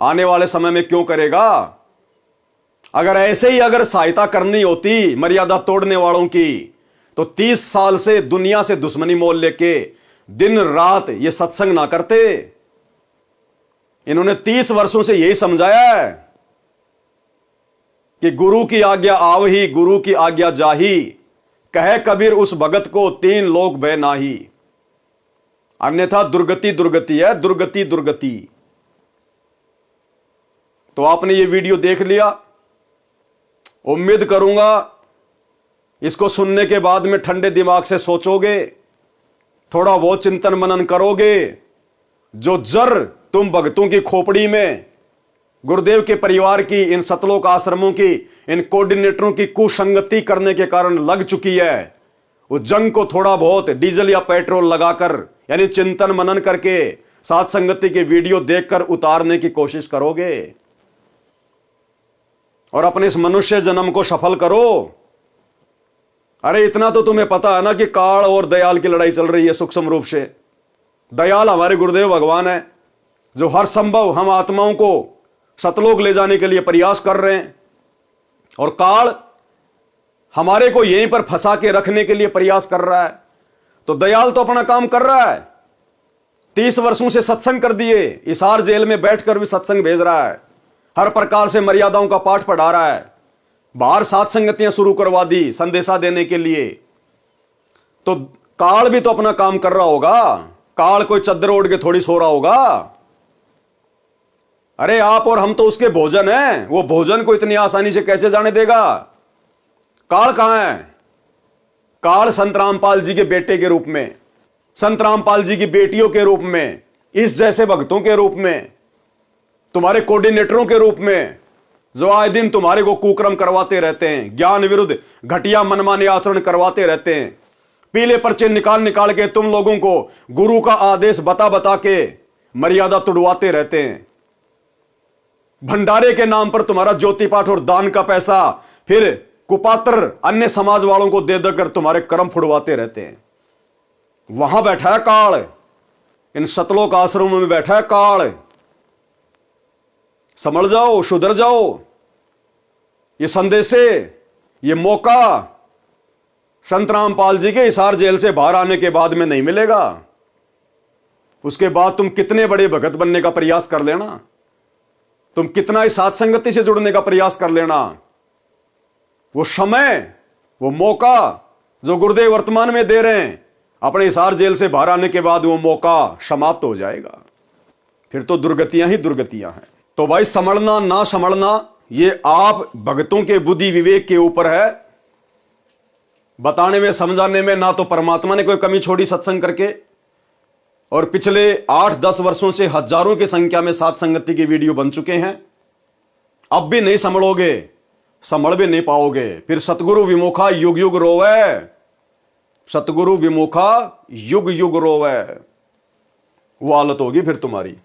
आने वाले समय में क्यों करेगा? अगर ऐसे ही अगर सहायता करनी होती मर्यादा तोड़ने वालों की, तो 30 साल से दुनिया से दुश्मनी मोल लेके दिन रात ये सत्संग ना करते। इन्होंने 30 वर्षों से यही समझाया है कि गुरु की आज्ञा आवही, गुरु की आज्ञा जाही, कहे कबीर उस भगत को 3 लोक भय नाही। अन्यथा दुर्गति दुर्गति है, दुर्गति दुर्गति। तो आपने ये वीडियो देख लिया, उम्मीद करूंगा इसको सुनने के बाद में ठंडे दिमाग से सोचोगे, थोड़ा बहुत चिंतन मनन करोगे। जो जर तुम भक्तों की खोपड़ी में गुरुदेव के परिवार की, इन सतलोक आश्रमों की, इन कोऑर्डिनेटरों की कुसंगति करने के कारण लग चुकी है, उस जंग को थोड़ा बहुत डीजल या पेट्रोल लगाकर, यानी चिंतन मनन करके, साथ संगति के वीडियो देखकर उतारने की कोशिश करोगे और अपने इस मनुष्य जन्म को सफल करो। अरे इतना तो तुम्हें पता है ना कि काल और दयाल की लड़ाई चल रही है सूक्ष्म रूप से। दयाल हमारे गुरुदेव भगवान है, जो हर संभव हम आत्माओं को सतलोक ले जाने के लिए प्रयास कर रहे हैं, और काल हमारे को यहीं पर फंसा के रखने के लिए प्रयास कर रहा है। तो दयाल तो अपना काम कर रहा है, 30 वर्षों से सत्संग कर दिए, हिसार जेल में बैठकर भी सत्संग भेज रहा है, हर प्रकार से मर्यादाओं का पाठ पढ़ा रहा है, बाहर साथ संगतियां शुरू करवा दी संदेशा देने के लिए। तो काल भी तो अपना काम कर रहा होगा, काल कोई चद्दर ओढ़ के थोड़ी सो रहा होगा। अरे आप और हम तो उसके भोजन हैं, वो भोजन को इतनी आसानी से कैसे जाने देगा? काल कहां है? काल संत रामपाल जी के बेटे के रूप में, संत रामपाल जी की बेटियों के रूप में, इस जैसे भक्तों के रूप में, तुम्हारे कोऑर्डिनेटरों के रूप में, जो आए दिन तुम्हारे को कुकर्म करवाते रहते हैं, ज्ञान विरुद्ध घटिया मनमाने आचरण करवाते रहते हैं, पीले पर्चे निकाल निकाल के तुम लोगों को गुरु का आदेश बता बता के मर्यादा तुड़वाते रहते हैं। भंडारे के नाम पर तुम्हारा ज्योति पाठ और दान का पैसा फिर कुपात्र अन्य समाज वालों को दे देकर तुम्हारे कर्म फुड़वाते रहते हैं। वहां बैठा है काल, इन सतलोक आश्रमों में बैठा है काल। समझ जाओ, सुधर जाओ। ये संदेशे, ये मौका संत रामपाल जी के हिसार जेल से बाहर आने के बाद में नहीं मिलेगा। उसके बाद तुम कितने बड़े भगत बनने का प्रयास कर लेना, तुम कितना ही साथ संगति से जुड़ने का प्रयास कर लेना, वो समय, वो मौका जो गुरुदेव वर्तमान में दे रहे हैं, अपने हिसार जेल से बाहर आने के बाद वो मौका समाप्त हो जाएगा, फिर तो दुर्गतियां ही दुर्गतियां हैं। तो भाई संभलना ना संभलना ये आप भक्तों के बुद्धि विवेक के ऊपर है। बताने में समझाने में ना तो परमात्मा ने कोई कमी छोड़ी सत्संग करके, और पिछले 8-10 वर्षों से हजारों की संख्या में साथ संगति के वीडियो बन चुके हैं। अब भी नहीं संभलोगे, संभल भी नहीं पाओगे, फिर सतगुरु विमुखा युग युग रोवे, सतगुरु विमुखा युग युग रोवे, वो हालत होगी फिर तुम्हारी।